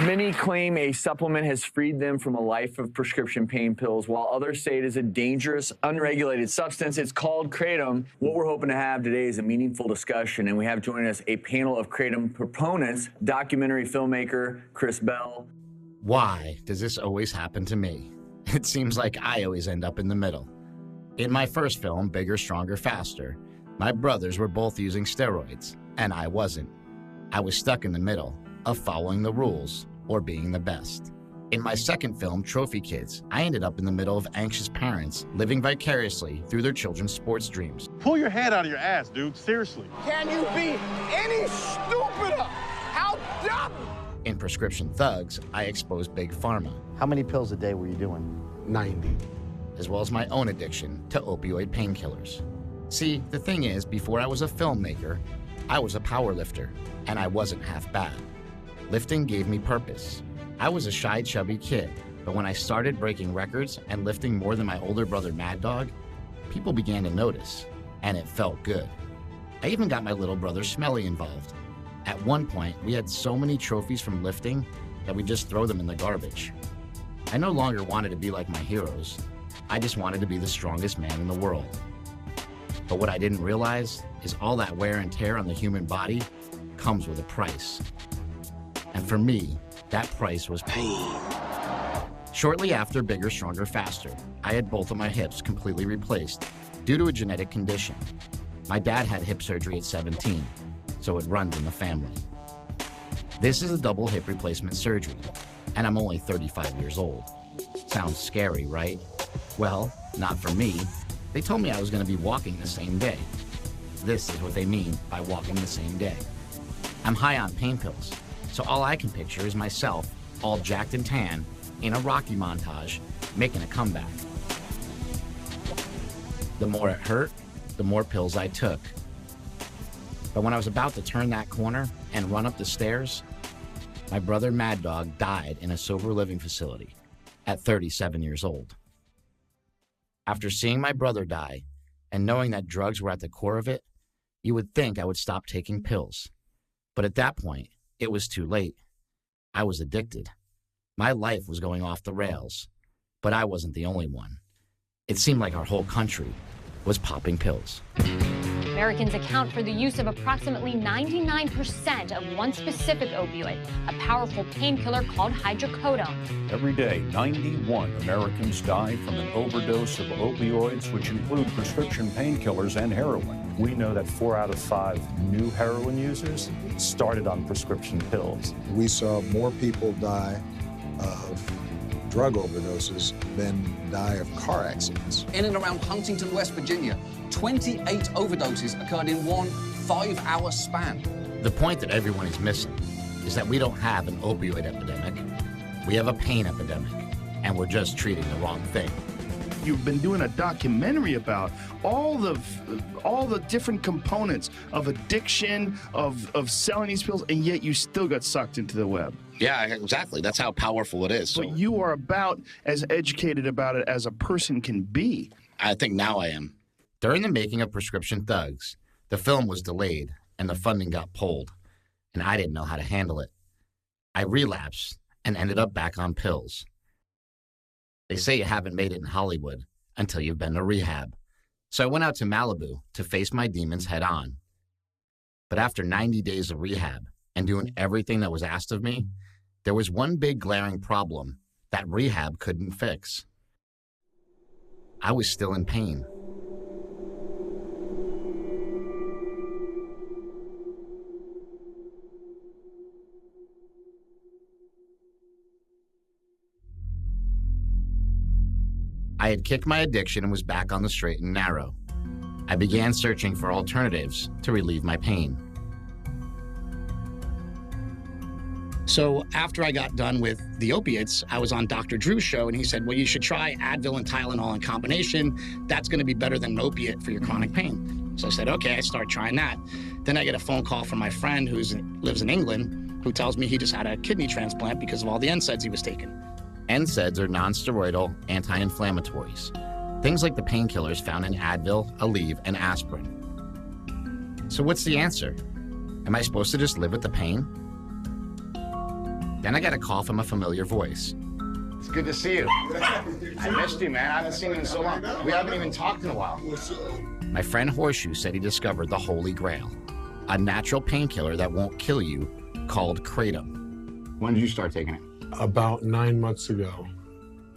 Many claim a supplement has freed them from a life of prescription pain pills, while others say it is a dangerous, unregulated substance. It's called kratom. What we're hoping to have today is a meaningful discussion, and we have joining us a panel of kratom proponents, documentary filmmaker Chrise Bella. Why does this always happen to me? It seems like I always end up in the middle. In my first film, Bigger, Stronger, Faster, my brothers were both using steroids, and I wasn't. I was stuck in the middle of following the rules or being the best. In my second film, Trophy Kids, I ended up in the middle of anxious parents living vicariously through their children's sports dreams. Pull your head out of your ass, dude, seriously. Can you be any stupider? How dumb! In Prescription Thugs, I exposed Big Pharma. How many pills a day were you doing? 90. As well as my own addiction to opioid painkillers. See, the thing is, before I was a filmmaker, I was a power lifter, and I wasn't half bad. Lifting gave me purpose. I was a shy, chubby kid, but when I started breaking records and lifting more than my older brother Mad Dog, people began to notice, and it felt good. I even got my little brother Smelly involved. At one point, we had so many trophies from lifting that we just throw them in the garbage. I no longer wanted to be like my heroes. I just wanted to be the strongest man in the world. But what I didn't realize is all that wear and tear on the human body comes with a price. And for me, that price was pain. Shortly after Bigger, Stronger, Faster, I had both of my hips completely replaced due to a genetic condition. My dad had hip surgery at 17, so it runs in the family. This is a double hip replacement surgery, and I'm only 35 years old. Sounds scary, right? Well, not for me. They told me I was going to be walking the same day. This is what they mean by walking the same day. I'm high on pain pills, so all I can picture is myself, all jacked and tan, in a Rocky montage, making a comeback. The more it hurt, the more pills I took. But when I was about to turn that corner and run up the stairs, my brother Mad Dog died in a sober living facility at 37 years old. After seeing my brother die and knowing that drugs were at the core of it, you would think I would stop taking pills. But at that point, it was too late. I was addicted. My life was going off the rails, but I wasn't the only one. It seemed like our whole country was popping pills. Americans account for the use of approximately 99% of one specific opioid, a powerful painkiller called hydrocodone. Every day, 91 Americans die from an overdose of opioids, which include prescription painkillers and heroin. We know that 4 out of 5 new heroin users started on prescription pills. We saw more people die of drug overdoses than die of car accidents. In and around Huntington, West Virginia, 28 overdoses occurred in one 5-hour span. The point that everyone is missing is that we don't have an opioid epidemic. We have a pain epidemic, and we're just treating the wrong thing. You've been doing a documentary about all the different components of addiction, of selling these pills, and yet you still got sucked into the web. Yeah, exactly. That's how powerful it is. But you are about as educated about it as a person can be. I think now I am. During the making of Prescription Thugs, the film was delayed and the funding got pulled, and I didn't know how to handle it. I relapsed and ended up back on pills. They say you haven't made it in Hollywood until you've been to rehab. So I went out to Malibu to face my demons head on. But after 90 days of rehab and doing everything that was asked of me, there was one big glaring problem that rehab couldn't fix. I was still in pain. I had kicked my addiction and was back on the straight and narrow. I began searching for alternatives to relieve my pain. So after I got done with the opiates, I was on Dr. Drew's show, and he said, well, you should try Advil and Tylenol in combination. That's going to be better than an opiate for your chronic pain. So I said, okay, I start trying that. Then I get a phone call from my friend who lives in England, who tells me he just had a kidney transplant because of all the NSAIDs he was taking. NSAIDs are non-steroidal anti-inflammatories, things like the painkillers found in Advil, Aleve, and aspirin. So what's the answer? Am I supposed to just live with the pain? Then I got a call from a familiar voice. It's good to see you. I missed you, man. I haven't seen you in so long. We haven't even talked in a while. My friend Horseshoe said he discovered the Holy Grail, a natural painkiller that won't kill you called Kratom. When did you start taking it? About 9 months ago.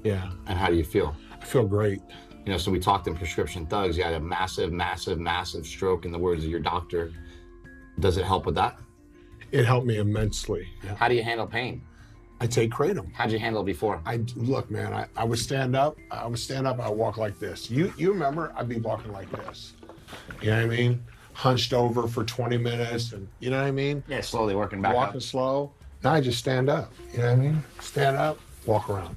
Yeah. And how do you feel? I feel great. You know, so we talked in Prescription Thugs. You had a massive, massive, massive stroke, in the words of your doctor. Does it help with that? It helped me immensely. Yeah. How do you handle pain? I take Kratom. How'd you handle it before? Look, man, I would stand up. I would walk like this. You remember, I'd be walking like this. You know what I mean? Hunched over for 20 minutes, and you know what I mean? Yeah, slowly working back up. Walking slow. Now I just stand up. You know what I mean? Stand up, walk around.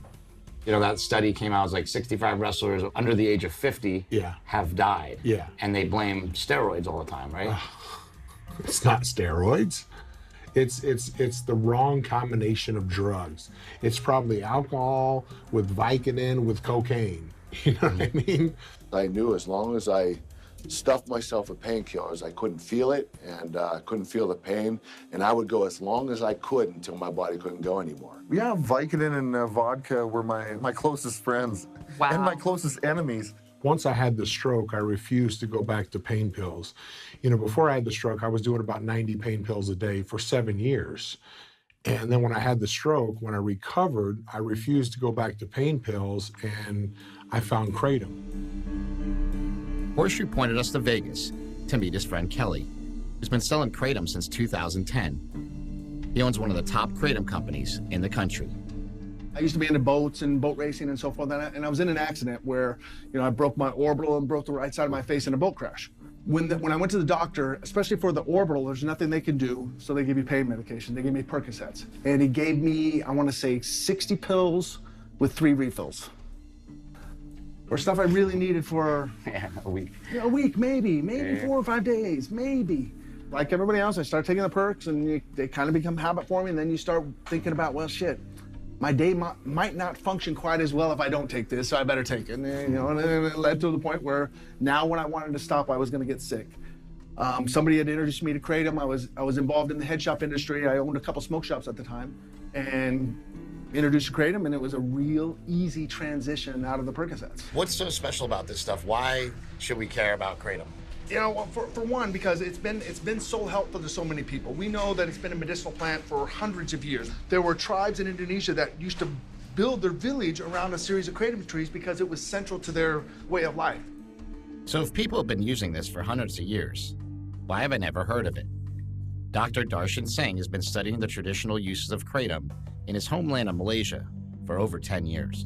You know, that study came out, it was like 65 wrestlers under the age of 50 have died. Yeah. And they blame steroids all the time, right? It's not steroids. It's the wrong combination of drugs. It's probably alcohol with Vicodin with cocaine. You know what I mean? I knew as long as I stuffed myself with painkillers, I couldn't feel it, and I couldn't feel the pain, and I would go as long as I could until my body couldn't go anymore. Yeah, Vicodin and vodka were my closest friends. Wow. And my closest enemies. Once I had the stroke, I refused to go back to pain pills. You know, before I had the stroke, I was doing about 90 pain pills a day for 7 years. And then when I had the stroke, when I recovered, I refused to go back to pain pills, and I found Kratom. Horseshoe pointed us to Vegas to meet his friend Kelly, who's been selling Kratom since 2010. He owns one of the top Kratom companies in the country. I used to be into boats and boat racing and so forth, and I was in an accident where, you know, I broke my orbital and broke the right side of my face in a boat crash. When I went to the doctor, especially for the orbital, there's nothing they can do, so they give you pain medication. They gave me Percocets. And he gave me, I want to say, 60 pills with 3 refills. Or stuff I really needed for a week. A week, maybe 4 or 5 days, maybe. Like everybody else, I started taking the perks, and they kind of become habit for me, and then you start thinking about, well, shit, my day might not function quite as well if I don't take this, so I better take it. And, you know, and it led to the point where now when I wanted to stop, I was going to get sick. Somebody had introduced me to Kratom. I was involved in the head shop industry. I owned a couple smoke shops at the time, and introduced to Kratom, and it was a real easy transition out of the Percocets. What's so special about this stuff? Why should we care about Kratom? You know, well, for one, because it's been so helpful to so many people. We know that it's been a medicinal plant for hundreds of years. There were tribes in Indonesia that used to build their village around a series of Kratom trees because it was central to their way of life. So if people have been using this for hundreds of years, why have I never heard of it? Dr. Darshan Singh has been studying the traditional uses of Kratom in his homeland of Malaysia for over 10 years.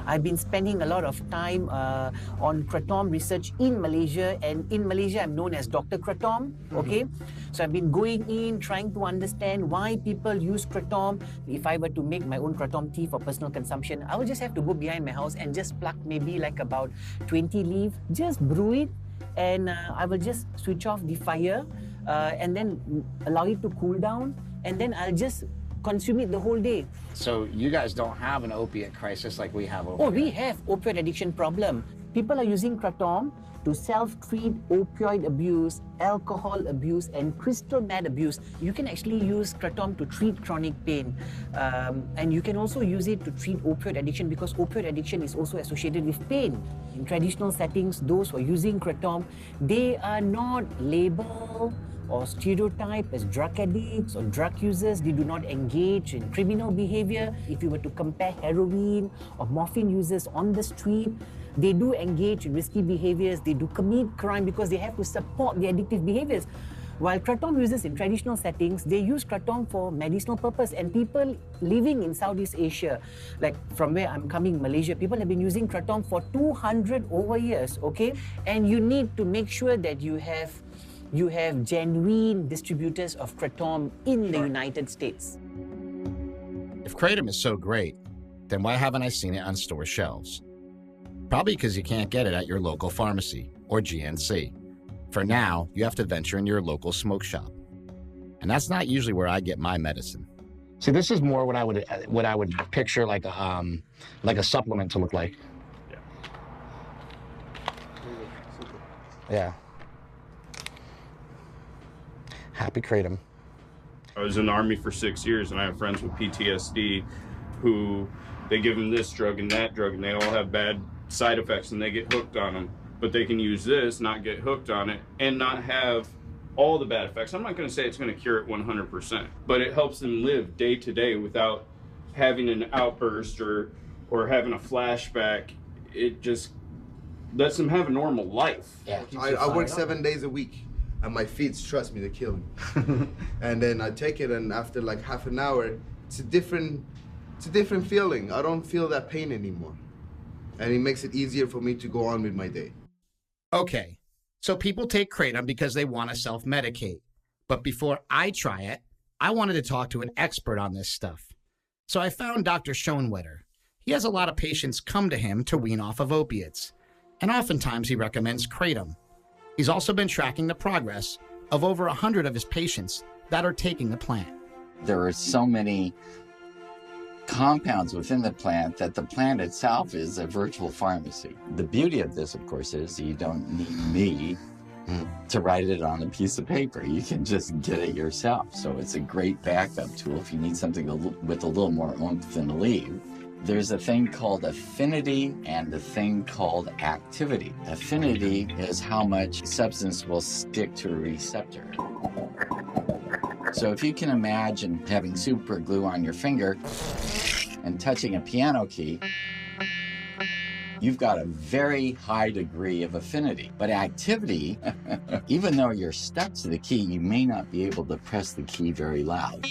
I've been spending a lot of time on Kratom research in Malaysia, and in Malaysia I'm known as Dr. Kratom, okay? So I've been going in, trying to understand why people use Kratom. If I were to make my own Kratom tea for personal consumption, I would just have to go behind my house and just pluck maybe like about 20 leaves, just brew it, and I will just switch off the fire and then allow it to cool down, and then I'll just consume it the whole day. So you guys don't have an opiate crisis like we have over here? We have opioid addiction problem. People are using Kratom to self-treat opioid abuse, alcohol abuse, and crystal meth abuse. You can actually use Kratom to treat chronic pain. And you can also use it to treat opioid addiction because opioid addiction is also associated with pain. In traditional settings, those who are using Kratom, they are not labeled or stereotyped as drug addicts or drug users. They do not engage in criminal behavior. If you were to compare heroin or morphine users on the street, they do engage in risky behaviors. They do commit crime because they have to support the addictive behaviors. While Kratom users in traditional settings, they use Kratom for medicinal purpose. And people living in Southeast Asia, like from where I'm coming, Malaysia, people have been using Kratom for 200 over years, okay? And you need to make sure that you have genuine distributors of Kratom in the United States. If Kratom is so great, then why haven't I seen it on store shelves? Probably because you can't get it at your local pharmacy or GNC. For now, you have to venture in your local smoke shop. And that's not usually where I get my medicine. See, this is more what I would picture like a supplement to look like. Yeah. Happy Kratom. I was in the Army for 6 years, and I have friends with PTSD who they give them this drug and that drug, and they all have bad side effects, and they get hooked on them. But they can use this, not get hooked on it, and not have all the bad effects. I'm not going to say it's going to cure it 100%, but it helps them live day to day without having an outburst or having a flashback. It just lets them have a normal life. Yeah. I work 7 days a week, and my feet trust me to kill me. And then I take it, and after like half an hour, it's a different feeling. I don't feel that pain anymore, and it makes it easier for me to go on with my day. Okay, so people take kratom because they want to self-medicate. But before I try it, I wanted to talk to an expert on this stuff. So I found Dr. Schoenwetter. He has a lot of patients come to him to wean off of opiates, and oftentimes he recommends kratom. He's also been tracking the progress of over 100 of his patients that are taking the plant. There are so many compounds within the plant that the plant itself is a virtual pharmacy. The beauty of this, of course, is you don't need me to write it on a piece of paper. You can just get it yourself. So it's a great backup tool if you need something with a little more oomph than leave. There's a thing called affinity and a thing called activity. Affinity is how much substance will stick to a receptor. So if you can imagine having super glue on your finger and touching a piano key, you've got a very high degree of affinity. But activity, even though you're stuck to the key, you may not be able to press the key very loud.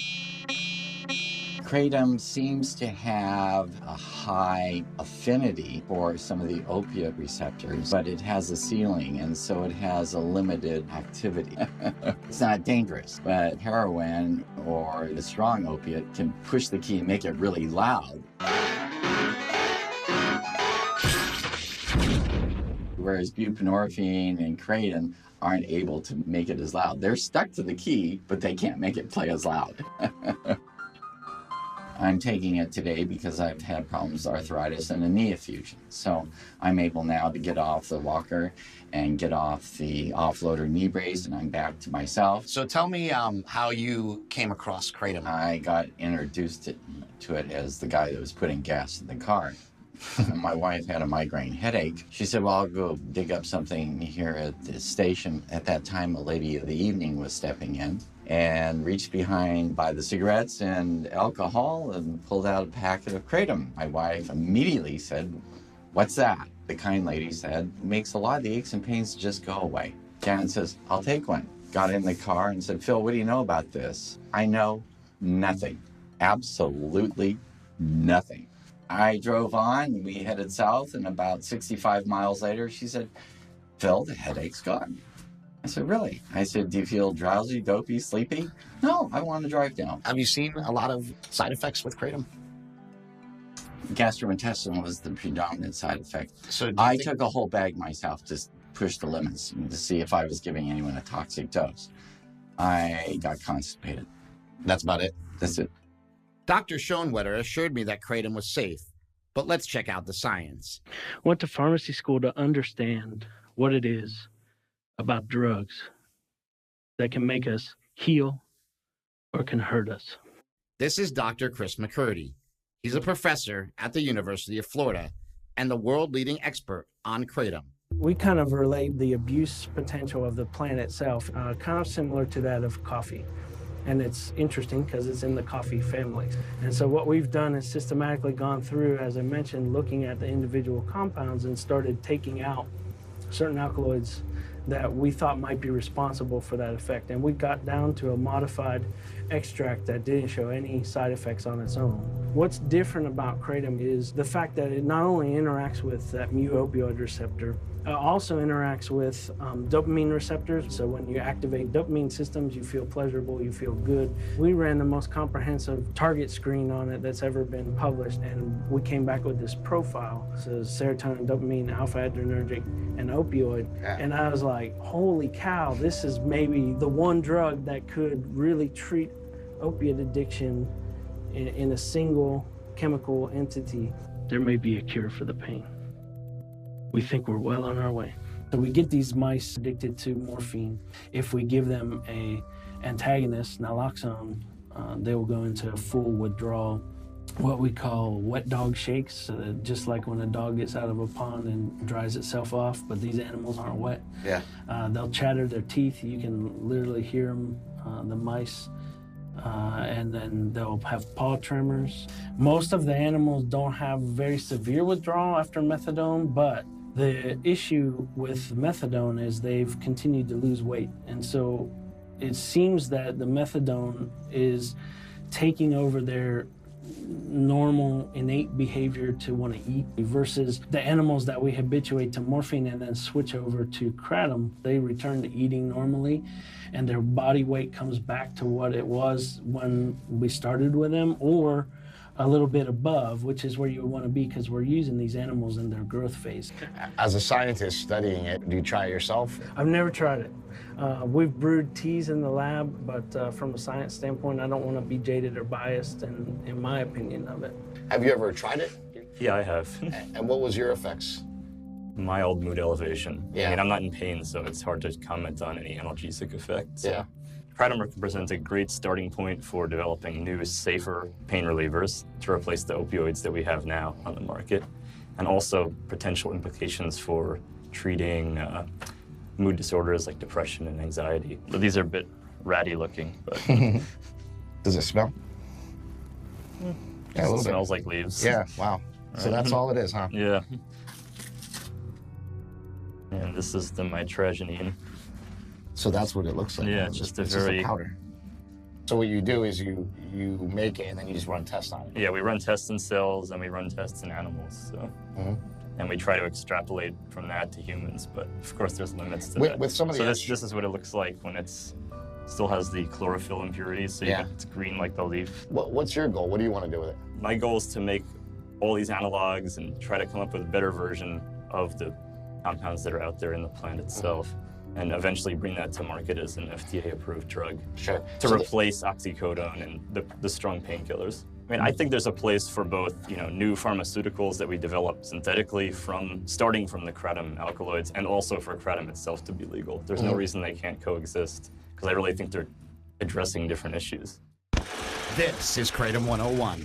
Kratom seems to have a high affinity for some of the opiate receptors, but it has a ceiling, and so it has a limited activity. It's not dangerous, but heroin or the strong opiate can push the key and make it really loud. Whereas buprenorphine and kratom aren't able to make it as loud. They're stuck to the key, but they can't make it play as loud. I'm taking it today because I've had problems with arthritis and a knee effusion. So I'm able now to get off the walker and get off the offloader knee brace, and I'm back to myself. So tell me how you came across kratom. I got introduced to it as the guy that was putting gas in the car. My wife had a migraine headache. She said, well, I'll go dig up something here at the station. At that time, a lady of the evening was stepping in and reached behind by the cigarettes and alcohol and pulled out a packet of kratom. My wife immediately said, what's that? The kind lady said, it makes a lot of the aches and pains just go away. Janet says, I'll take one. Got in the car and said, Phil, what do you know about this? I know nothing. Absolutely nothing. I drove on, we headed south, and about 65 miles later, she said, Phil, the headache's gone. I said, really? I said, do you feel drowsy, dopey, sleepy? No, I want to drive down. Have you seen a lot of side effects with kratom? Gastrointestinal was the predominant side effect. So I took a whole bag myself to push the limits to see if I was giving anyone a toxic dose. I got constipated. That's about it? That's it. Dr. Schoenwetter assured me that kratom was safe, but let's check out the science. Went to pharmacy school to understand what it is about drugs that can make us heal or can hurt us. This is Dr. Chris McCurdy. He's a professor at the University of Florida and the world-leading expert on kratom. We kind of relate the abuse potential of the plant itself, kind of similar to that of coffee. And it's interesting because it's in the coffee family. And so what we've done is systematically gone through, as I mentioned, looking at the individual compounds and started taking out certain alkaloids that we thought might be responsible for that effect. And we got down to a modified extract that didn't show any side effects on its own. What's different about kratom is the fact that it not only interacts with that mu-opioid receptor, also interacts with dopamine receptors. So when you activate dopamine systems, you feel pleasurable, you feel good. We ran the most comprehensive target screen on it that's ever been published, and we came back with this profile. So serotonin, dopamine, alpha-adrenergic, and opioid. And I was like, holy cow, this is maybe the one drug that could really treat opiate addiction in a single chemical entity. There may be a cure for the pain. We think we're well on our way. So we get these mice addicted to morphine. If we give them a antagonist, naloxone, they will go into full withdrawal, what we call wet dog shakes, just like when a dog gets out of a pond and dries itself off, but these animals aren't wet. Yeah. They'll chatter their teeth. You can literally hear them, the mice, and then they'll have paw tremors. Most of the animals don't have very severe withdrawal after methadone, but the issue with methadone is they've continued to lose weight. And so it seems that the methadone is taking over their normal innate behavior to want to eat versus the animals that we habituate to morphine and then switch over to kratom. They return to eating normally and their body weight comes back to what it was when we started with them, or a little bit above, which is where you want to be because we're using these animals in their growth phase. As a scientist studying it, do you try it yourself? I've never tried it. We've brewed teas in the lab, but from a science standpoint, I don't want to be jaded or biased in my opinion of it. Have you ever tried it? Yeah, I have. And what was your effects? Mild mood elevation. Yeah. I mean, I'm not in pain, so it's hard to comment on any analgesic effects. Yeah. Kratom represents a great starting point for developing new, safer pain relievers to replace the opioids that we have now on the market, and also potential implications for treating mood disorders like depression and anxiety. But these are a bit ratty looking, but... Does it smell? Yeah, it smells like leaves. Yeah, wow. So that's all it is, huh? Yeah. And this is the mitragynine. So that's what it looks like. Yeah, it's just a It's very... a powder. So what you do is you make it and then you just run tests on it. Yeah, we run tests in cells and we run tests in animals. So. And we try to extrapolate from that to humans, but of course there's limits to that. With some of the this is what it looks like when it's still has the chlorophyll impurities, so it's green like the leaf. What's your goal? What do you want to do with it? My goal is to make all these analogs and try to come up with a better version of the compounds that are out there in the plant itself, and eventually bring that to market as an FDA-approved drug. Sure. To replace oxycodone and the strong painkillers. I mean, I think there's a place for both, new pharmaceuticals that we develop synthetically starting from the kratom alkaloids, and also for kratom itself to be legal. There's no reason they can't coexist, because I really think they're addressing different issues. This is Kratom 101.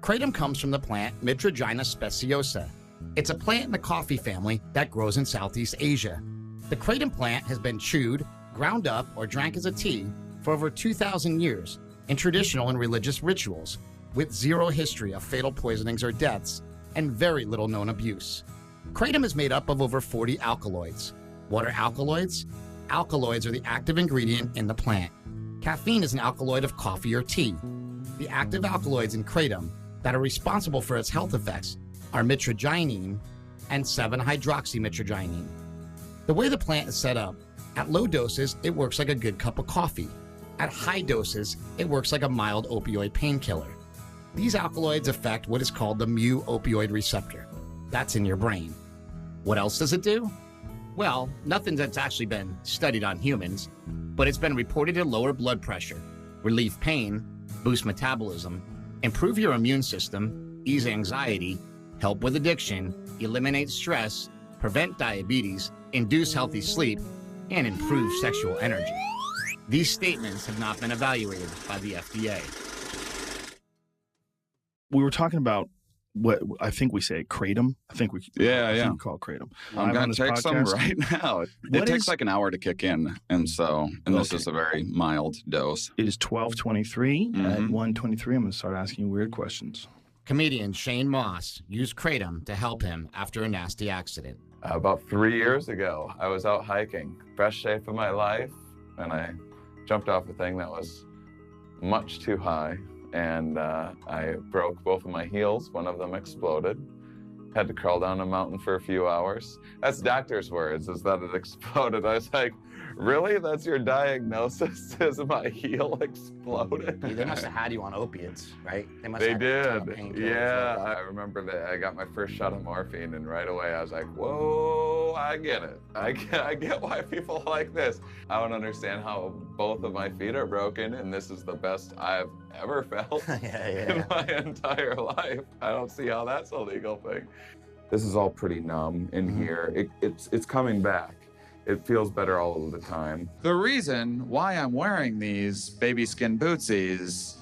Kratom comes from the plant Mitragynous speciosa. It's a plant in the coffee family that grows in Southeast Asia. The kratom plant has been chewed, ground up, or drank as a tea for over 2,000 years in traditional and religious rituals, with zero history of fatal poisonings or deaths, and very little known abuse. Kratom is made up of over 40 alkaloids. What are alkaloids? Alkaloids are the active ingredient in the plant. Caffeine is an alkaloid of coffee or tea. The active alkaloids in kratom that are responsible for its health effects are mitragynine and 7-hydroxymitragynine. The way the plant is set up, at low doses, it works like a good cup of coffee. At high doses, it works like a mild opioid painkiller. These alkaloids affect what is called the mu-opioid receptor. That's in your brain. What else does it do? Well, nothing that's actually been studied on humans, but it's been reported to lower blood pressure, relieve pain, boost metabolism, improve your immune system, ease anxiety, help with addiction, eliminate stress, prevent diabetes, induce healthy sleep, and improve sexual energy. These statements have not been evaluated by the FDA. We were talking about what I think we say kratom. I think we call it kratom. I'm going to take some right now. It takes like an hour to kick in, and this is a very mild dose. It is 12:23. At 1:23, I'm going to start asking you weird questions. Comedian Shane Moss used kratom to help him after a nasty accident. About 3 years ago, I was out hiking, best shape of my life, and I jumped off a thing that was much too high. And I broke both of my heels. One of them exploded. Had to crawl down a mountain for a few hours. That's doctor's words, is that it exploded. I was like, really? That's your diagnosis? Is my heel exploded? They must have had you on opiates, right? They did. Yeah, I remember that I got my first shot of morphine, and right away I was like, whoa, I get it. I get why people like this. I don't understand how both of my feet are broken, and this is the best I've ever felt in my entire life. I don't see how that's a legal thing. This is all pretty numb in here. It's coming back. it feels better all of the time. The reason why I'm wearing these baby skin bootsies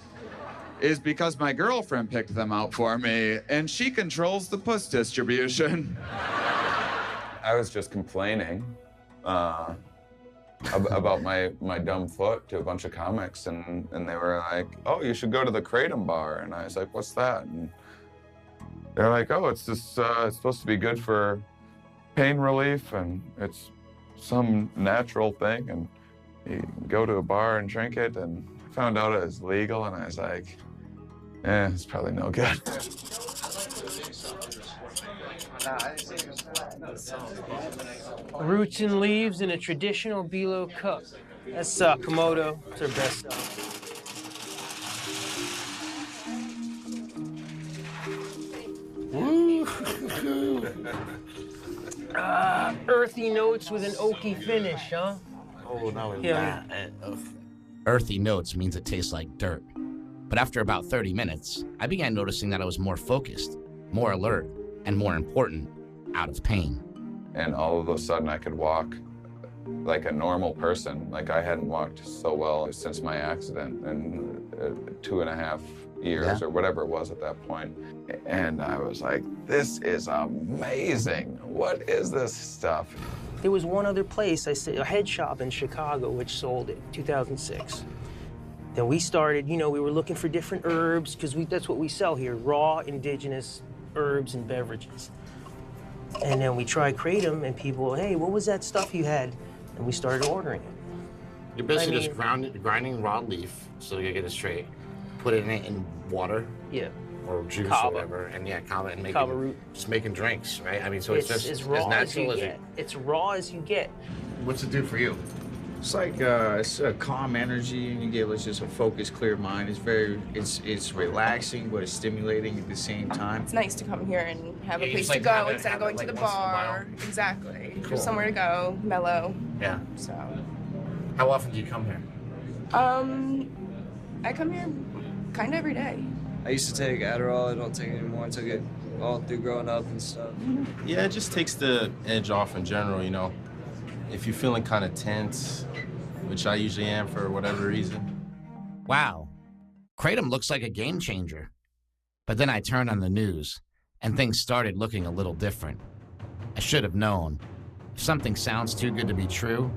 is because my girlfriend picked them out for me, and she controls the puss distribution. I was just complaining about my dumb foot to a bunch of comics, and they were like, oh, you should go to the Kratom bar. And I was like, what's that? And they're like, oh, it's this, it's supposed to be good for pain relief, and it's some natural thing, and you can go to a bar and drink it, and I found out it was legal, and I was like, it's probably no good. Roots and leaves in a traditional Bilo cup. That's Komodo. It's our best stuff. Earthy notes with an oaky finish, huh? Oh, no, Yeah. Earthy notes means it tastes like dirt. But after about 30 minutes, I began noticing that I was more focused, more alert, and more important, out of pain. And all of a sudden I could walk like a normal person. Like I hadn't walked so well since my accident in 2.5 years or whatever it was at that point. And I was like, this is amazing. What is this stuff? There was one other place, a head shop in Chicago, which sold it, 2006. Then we started, we were looking for different herbs, because that's what we sell here, raw, indigenous herbs and beverages. And then we tried Kratom, and people, hey, what was that stuff you had? And we started ordering it. You're basically just grinding raw leaf, so you get it straight, put it in water. Yeah. Or juice Kava. or whatever, and kava, and Kava root. just making drinks, right? I mean, so it's just as raw as natural as you as get. It's raw as you get. What's it do for you? It's like it's a calm energy, and you get just a focused, clear mind. It's relaxing, but it's stimulating at the same time. It's nice to come here and have a Yeah, place just to like go instead of going to the bar. Exactly. Cool. There's somewhere to go, mellow. Yeah. So. How often do you come here? I come here kind of every day. I used to take Adderall. I don't take it anymore. I took it all through growing up and stuff. Yeah, it just takes the edge off in general, If you're feeling kind of tense, which I usually am for whatever reason. Wow. Kratom looks like a game changer. But then I turned on the news, and things started looking a little different. I should have known. If something sounds too good to be true,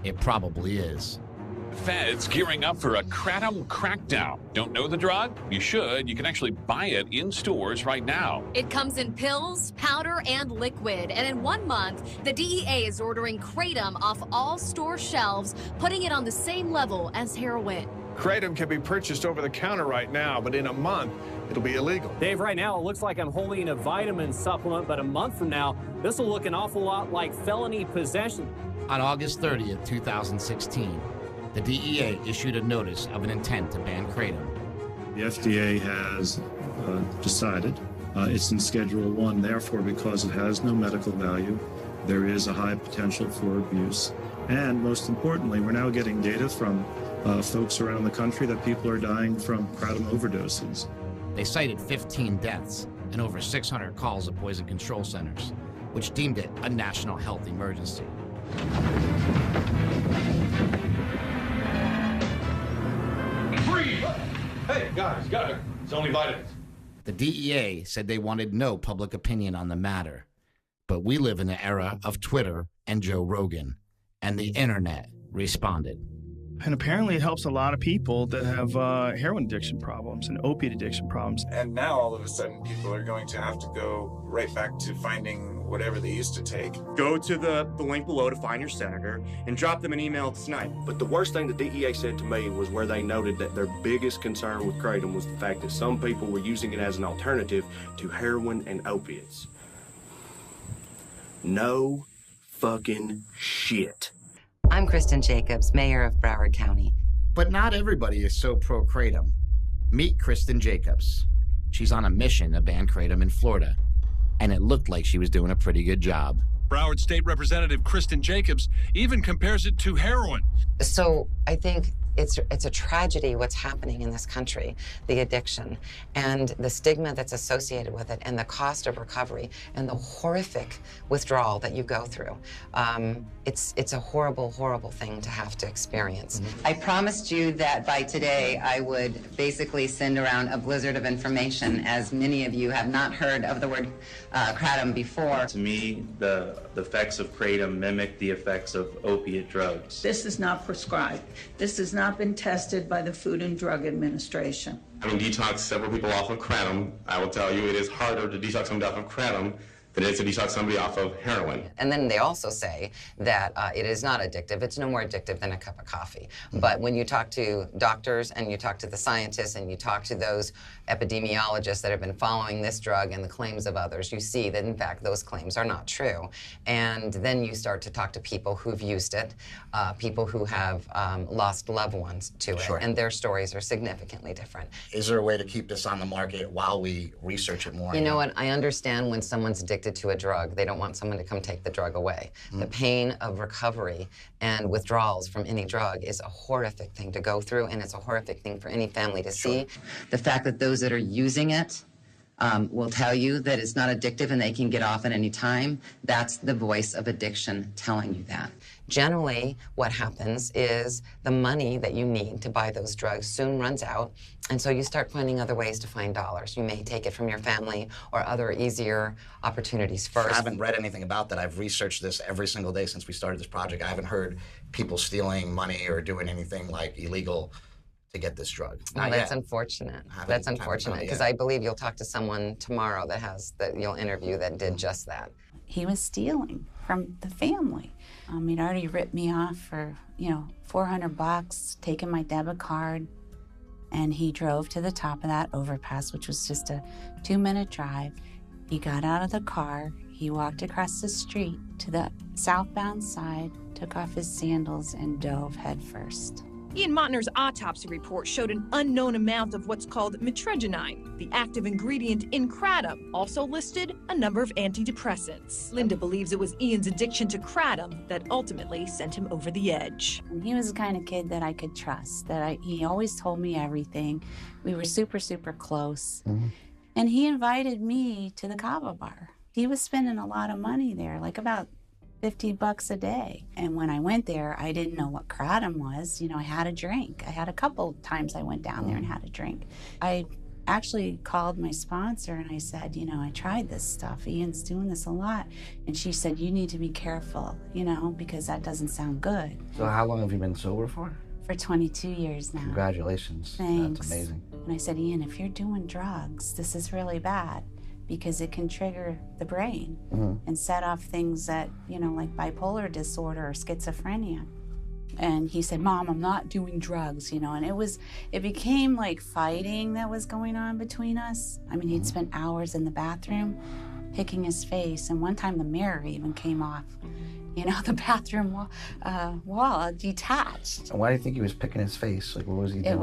it probably is. Feds gearing up for a Kratom crackdown. Don't know the drug? You should. You can actually buy it in stores right now. It comes in pills, powder, and liquid. And in 1 month, the DEA is ordering Kratom off all store shelves, putting it on the same level as heroin. Kratom can be purchased over the counter right now, but in a month, it'll be illegal. Dave, right now, it looks like I'm holding a vitamin supplement, but a month from now, this will look an awful lot like felony possession. On August 30th, 2016, the DEA issued a notice of an intent to ban Kratom. The FDA has decided it's in Schedule 1, therefore, because it has no medical value, there is a high potential for abuse. And most importantly, we're now getting data from folks around the country that people are dying from kratom overdoses. They cited 15 deaths and over 600 calls at poison control centers, which deemed it a national health emergency. Freeze! Hey, guys, it's only vitamins. The DEA said they wanted no public opinion on the matter. But we live in an era of Twitter and Joe Rogan, and the internet responded. And apparently it helps a lot of people that have heroin addiction problems and opiate addiction problems. And now all of a sudden people are going to have to go right back to finding whatever they used to take. Go to the link below to find your senator and drop them an email tonight. But the worst thing the DEA said to me was where they noted that their biggest concern with Kratom was the fact that some people were using it as an alternative to heroin and opiates. No fucking shit. I'm Kristen Jacobs, mayor of Broward County. But not everybody is so pro-Kratom. Meet Kristen Jacobs. She's on a mission to ban Kratom in Florida, and it looked like she was doing a pretty good job. Broward State Representative Kristen Jacobs even compares it to heroin. So I think it's a tragedy what's happening in this country, the addiction, and the stigma that's associated with it, and the cost of recovery, and the horrific withdrawal that you go through. It's a horrible, horrible thing to have to experience. I promised you that by today I would basically send around a blizzard of information, as many of you have not heard of the word kratom before. To me, the effects of kratom mimic the effects of opiate drugs. This is not prescribed. This has not been tested by the Food and Drug Administration. Having detoxed several people off of kratom, I will tell you it is harder to detox somebody off of kratom than it is to detox somebody off of heroin. And then they also say that it is not addictive. It's no more addictive than a cup of coffee. But when you talk to doctors and you talk to the scientists and you talk to those epidemiologists that have been following this drug and the claims of others, you see that, in fact, those claims are not true. And then you start to talk to people who've used it, people who have lost loved ones to it, and their stories are significantly different. Is there a way to keep this on the market while we research it more? You know what? I understand when someone's addicted to a drug, they don't want someone to come take the drug away. The pain of recovery and withdrawals from any drug is a horrific thing to go through, and it's a horrific thing for any family to see. The fact that those that are using it will tell you that it's not addictive and they can get off at any time, that's the voice of addiction telling you that. Generally, what happens is the money that you need to buy those drugs soon runs out, and so you start finding other ways to find dollars. You may take it from your family or other easier opportunities first. I haven't read anything about that. I've researched this every single day since we started this project. I haven't heard people stealing money or doing anything like illegal to get this drug. Oh, that's unfortunate. That's unfortunate, because I believe you'll talk to someone tomorrow that you'll interview that did just that. He was stealing from the family. He'd already ripped me off for, $400, taken my debit card, and he drove to the top of that overpass, which was just a 2-minute drive. He got out of the car, he walked across the street to the southbound side, took off his sandals, and dove headfirst. Ian Mottner's autopsy report showed an unknown amount of what's called mitragynine, the active ingredient in kratom. Also listed a number of antidepressants. Linda believes it was Ian's addiction to kratom that ultimately sent him over the edge. And he was the kind of kid that I could trust, he always told me everything. We were super, super close. And he invited me to the Kava bar. He was spending a lot of money there, like about $50 a day. And when I went there, I didn't know what kratom was. I had a drink. I had a couple times I went down there and had a drink. I actually called my sponsor and I said, I tried this stuff. Ian's doing this a lot. And she said, you need to be careful, because that doesn't sound good. So how long have you been sober for? For 22 years now. Congratulations. Thanks. That's amazing. And I said, Ian, if you're doing drugs, this is really bad, because it can trigger the brain and set off things that, like bipolar disorder or schizophrenia. And he said, Mom, I'm not doing drugs, and it became like fighting that was going on between us. I mean, he'd spent hours in the bathroom picking his face, and one time the mirror even came off. The bathroom wall detached. Why do you think he was picking his face? Like, what was he doing?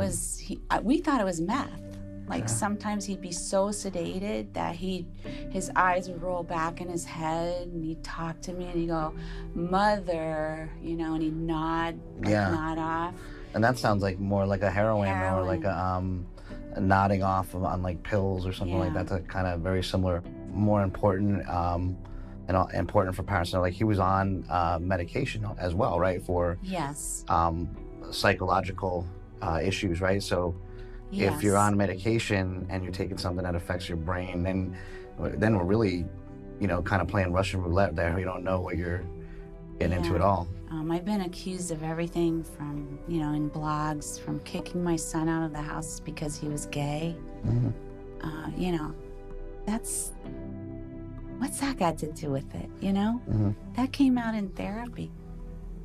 We thought it was meth. Like sometimes he'd be so sedated that his eyes would roll back in his head and he'd talk to me and he'd go, Mother, and he'd nod off. And that sounds like more like a heroin. Or like a nodding off on like pills or something like that. That's kind of very similar, more important and important for parents to know. Like he was on medication as well, right? For psychological issues, right? So if you're on medication and you're taking something that affects your brain, then we're really, kind of playing Russian roulette there. You don't know what you're getting into at all. I've been accused of everything from, in blogs, from kicking my son out of the house because he was gay. What's that got to do with it, That came out in therapy.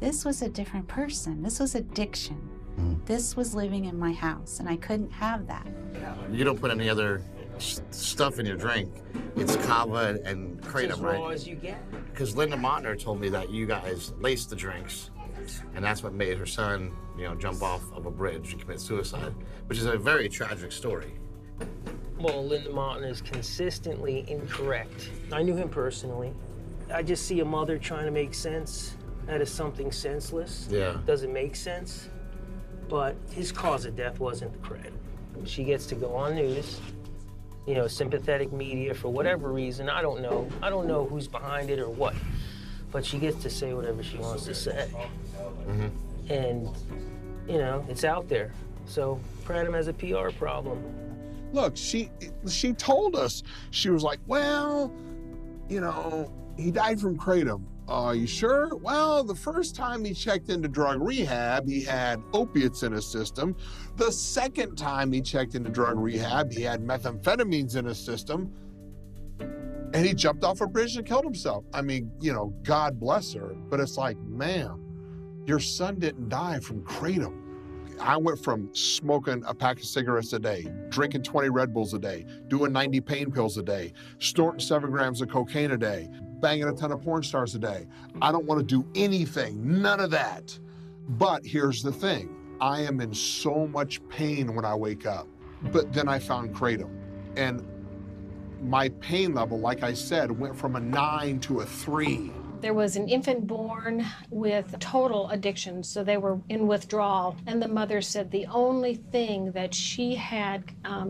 This was a different person. This was addiction. This was living in my house, and I couldn't have that. You don't put any other stuff in your drink. It's kava and kratom, right? As raw as you get. Because Linda Mottner told me that you guys laced the drinks, and that's what made her son, jump off of a bridge and commit suicide, which is a very tragic story. Well, Linda Mottner is consistently incorrect. I knew him personally. I just see a mother trying to make sense out of something senseless. Yeah. Doesn't make sense. But his cause of death wasn't the kratom. She gets to go on news, you know, sympathetic media for whatever reason. I don't know. I don't know who's behind it or what. But she gets to say whatever she wants to say. And, you know, it's out there. So kratom has a PR problem. Look, she told us, she was like, well, you know, he died from kratom. Are you sure? Well, the first time he checked into drug rehab, he had opiates in his system. The second time he checked into drug rehab, he had methamphetamines in his system. And he jumped off a bridge and killed himself. I mean, you know, God bless her. But it's like, ma'am, your son didn't die from kratom. I went from smoking a pack of cigarettes a day, drinking 20 Red Bulls a day, doing 90 pain pills a day, snorting 7 grams of cocaine a day, banging a ton of porn stars a day. I don't want to do anything, none of that. But here's the thing, I am in so much pain when I wake up. But then I found kratom. And my pain level, like I said, went from a 9 to a 3. There was an infant born with total addiction, so they were in withdrawal. And the mother said the only thing that she had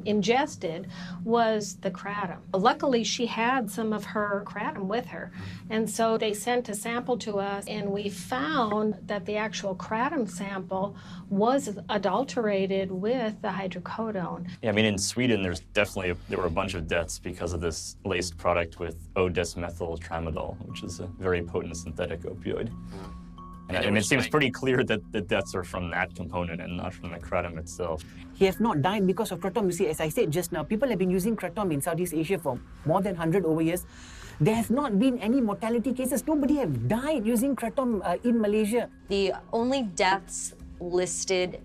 ingested was the kratom. Luckily, she had some of her kratom with her. And so they sent a sample to us, and we found that the actual kratom sample was adulterated with the hydrocodone. Yeah, I mean, in Sweden, there were a bunch of deaths because of this laced product with O-desmethyl tramadol, which is a very potent synthetic opioid. And it seems pretty clear that the deaths are from that component and not from the kratom itself. He has not died because of kratom. You see, as I said just now, people have been using kratom in Southeast Asia for more than 100 over years. There has not been any mortality cases. Nobody has died using kratom in Malaysia. The only deaths listed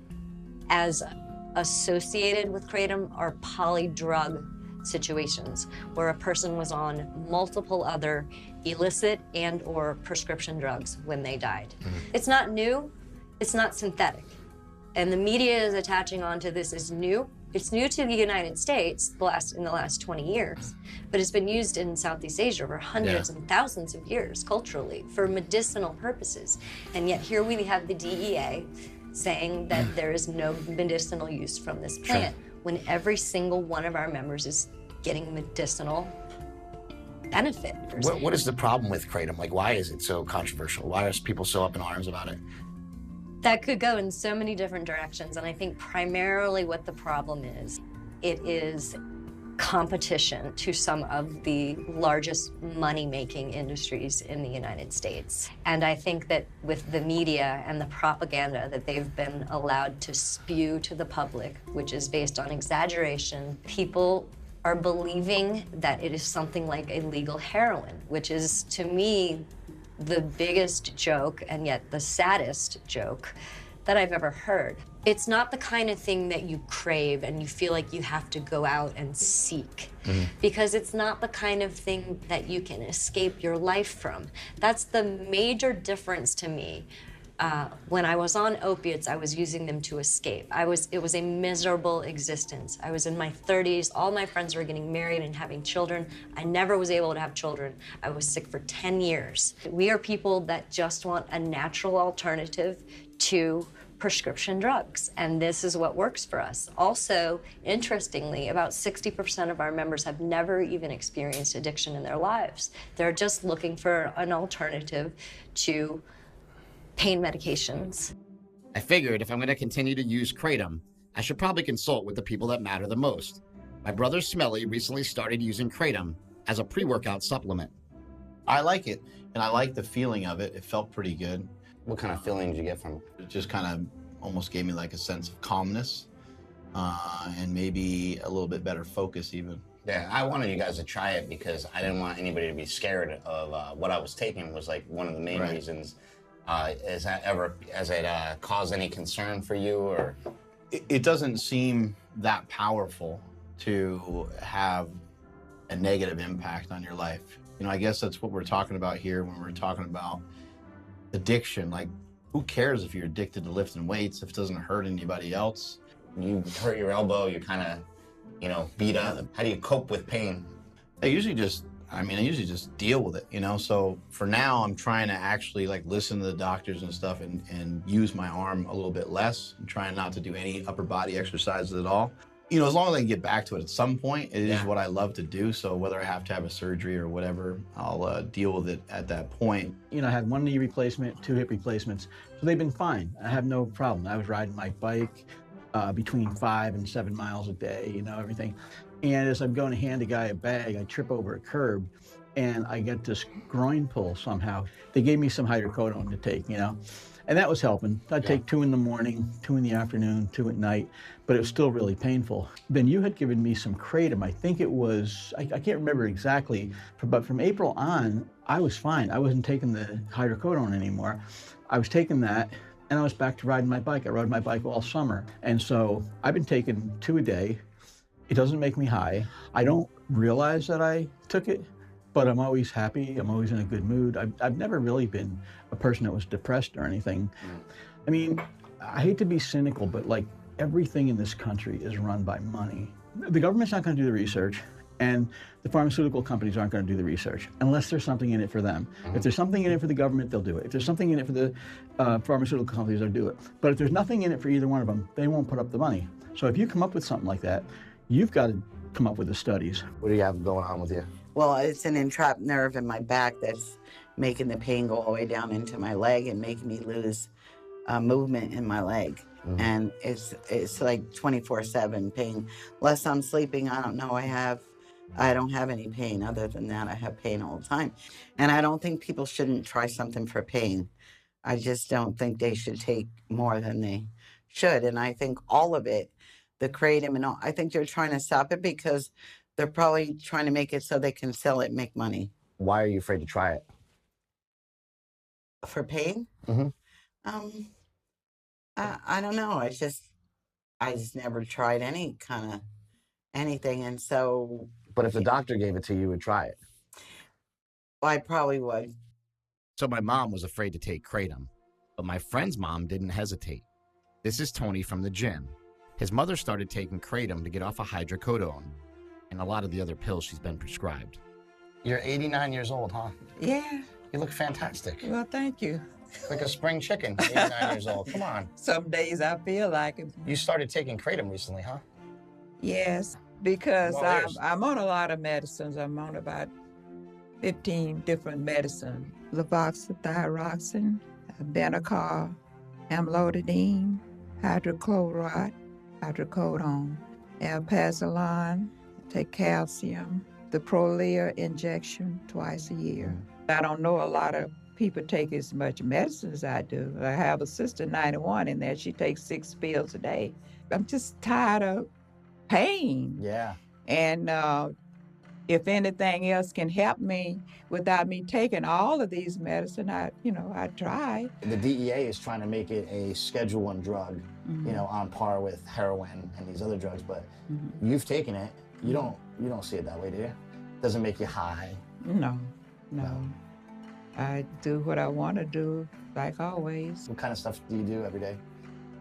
as associated with kratom are polydrug situations where a person was on multiple other illicit and or prescription drugs when they died. It's not new, it's not synthetic. And the media is attaching onto this as new. It's new to the United States in the last 20 years, but it's been used in Southeast Asia for hundreds and thousands of years culturally for medicinal purposes. And yet here we have the DEA saying that there is no medicinal use from this plant when every single one of our members is getting medicinal benefit. What is the problem with kratom? Like, why is it so controversial? Why are people so up in arms about it? That could go in so many different directions, and I think primarily what the problem is, it is competition to some of the largest money-making industries in the United States. And I think that with the media and the propaganda that they've been allowed to spew to the public, which is based on exaggeration, people are believing that it is something like illegal heroin, which is, to me, the biggest joke and yet the saddest joke that I've ever heard. It's not the kind of thing that you crave and you feel like you have to go out and seek, because it's not the kind of thing that you can escape your life from. That's the major difference to me. When I was on opiates, I was using them to escape. It was a miserable existence. I was in my 30s, all my friends were getting married and having children. I never was able to have children. I was sick for 10 years. We are people that just want a natural alternative to prescription drugs, and this is what works for us. Also, interestingly, about 60% of our members have never even experienced addiction in their lives. They're just looking for an alternative to pain medications. I figured if I'm going to continue to use kratom, I should probably consult with the people that matter the most. My brother Smelly recently started using kratom as a pre-workout supplement. I like it, and I like the feeling of it. It felt pretty good. What kind of feeling did you get from it? It just kind of almost gave me like a sense of calmness and maybe a little bit better focus even. Yeah, I wanted you guys to try it because I didn't want anybody to be scared of what I was taking was like one of the main reasons. Has it caused any concern for you or? It doesn't seem that powerful to have a negative impact on your life. You know, I guess that's what we're talking about here when we're talking about addiction. Like, who cares if you're addicted to lifting weights if it doesn't hurt anybody else? You hurt your elbow, you're kind of, you know, beat up. How do you cope with pain? I usually just I mean, I usually just deal with it, you know? So for now, I'm trying to actually like listen to the doctors and stuff and use my arm a little bit less. I'm trying not to do any upper body exercises at all. You know, as long as I can get back to it at some point, it is what I love to do. So whether I have to have a surgery or whatever, I'll deal with it at that point. You know, I had 1 knee replacement, 2 hip replacements, so they've been fine. I have no problem. I was riding my bike between 5 and 7 miles a day, you know, everything. And as I'm going to hand a guy a bag, I trip over a curb and I get this groin pull somehow. They gave me some hydrocodone to take, you know, and that was helping. I'd take 2 in the morning, 2 in the afternoon, 2 at night, but it was still really painful. Then you had given me some kratom. I think it was, I can't remember exactly, but from April on, I was fine. I wasn't taking the hydrocodone anymore. I was taking that and I was back to riding my bike. I rode my bike all summer. And so I've been taking 2 a day. It doesn't make me high. I don't realize that I took it, but I'm always happy. I'm always in a good mood. I've never really been a person that was depressed or anything. I mean, I hate to be cynical, but like everything in this country is run by money. The government's not going to do the research, and the pharmaceutical companies aren't going to do the research unless there's something in it for them. If there's something in it for the government, they'll do it. If there's something in it for the pharmaceutical companies, they'll do it. But if there's nothing in it for either one of them, they won't put up the money. So if you come up with something like that, you've got to come up with the studies. What do you have going on with you? Well, it's an entrapped nerve in my back that's making the pain go all the way down into my leg and making me lose movement in my leg. And it's like 24/7 pain. Unless I'm sleeping, I don't know. I don't have any pain. Other than that, I have pain all the time. And I don't think people shouldn't try something for pain. I just don't think they should take more than they should. And I think all of it, the kratom and all, I think they're trying to stop it because they're probably trying to make it so they can sell it and make money. Why are you afraid to try it? For pain? I don't know. I just never tried any kind of anything, and so. But if the doctor gave it to you, you would try it. Well, I probably would. So my mom was afraid to take kratom, but my friend's mom didn't hesitate. This is Tony from the gym. His mother started taking kratom to get off of hydrocodone and a lot of the other pills she's been prescribed. You're 89 years old, huh? Yeah. You look fantastic. Well, thank you. Like a spring chicken, 89 years old. Come on. Some days I feel like it. You started taking kratom recently, huh? Yes, because I'm on a lot of medicines. I'm on about 15 different medicines. Levothyroxine, Benicar, amlodipine, hydrochloride, hydrocodone, alprazolam, take calcium, the Prolia injection twice a year. I don't know a lot of people take as much medicine as I do. I have a sister, 91, in there. She takes 6 pills a day. I'm just tired of pain. Yeah. And if anything else can help me without me taking all of these medicine, I'd try. The DEA is trying to make it a Schedule I drug, you know, on par with heroin and these other drugs, but you've taken it. You don't see it that way, do you? Doesn't make you high. No. I do what I want to do, like always. What kind of stuff do you do every day?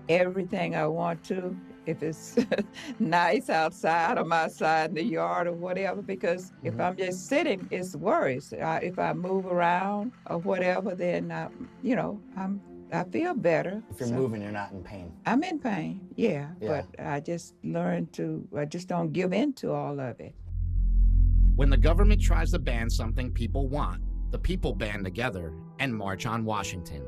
Everything I want to, if it's nice outside, I'm outside in the yard or whatever, because if I'm just sitting, it's worse. If I move around or whatever, then, I feel better. If you're moving, you're not in pain. I'm in pain, yeah. But I just I just don't give in to all of it. When the government tries to ban something people want, the people band together and march on Washington.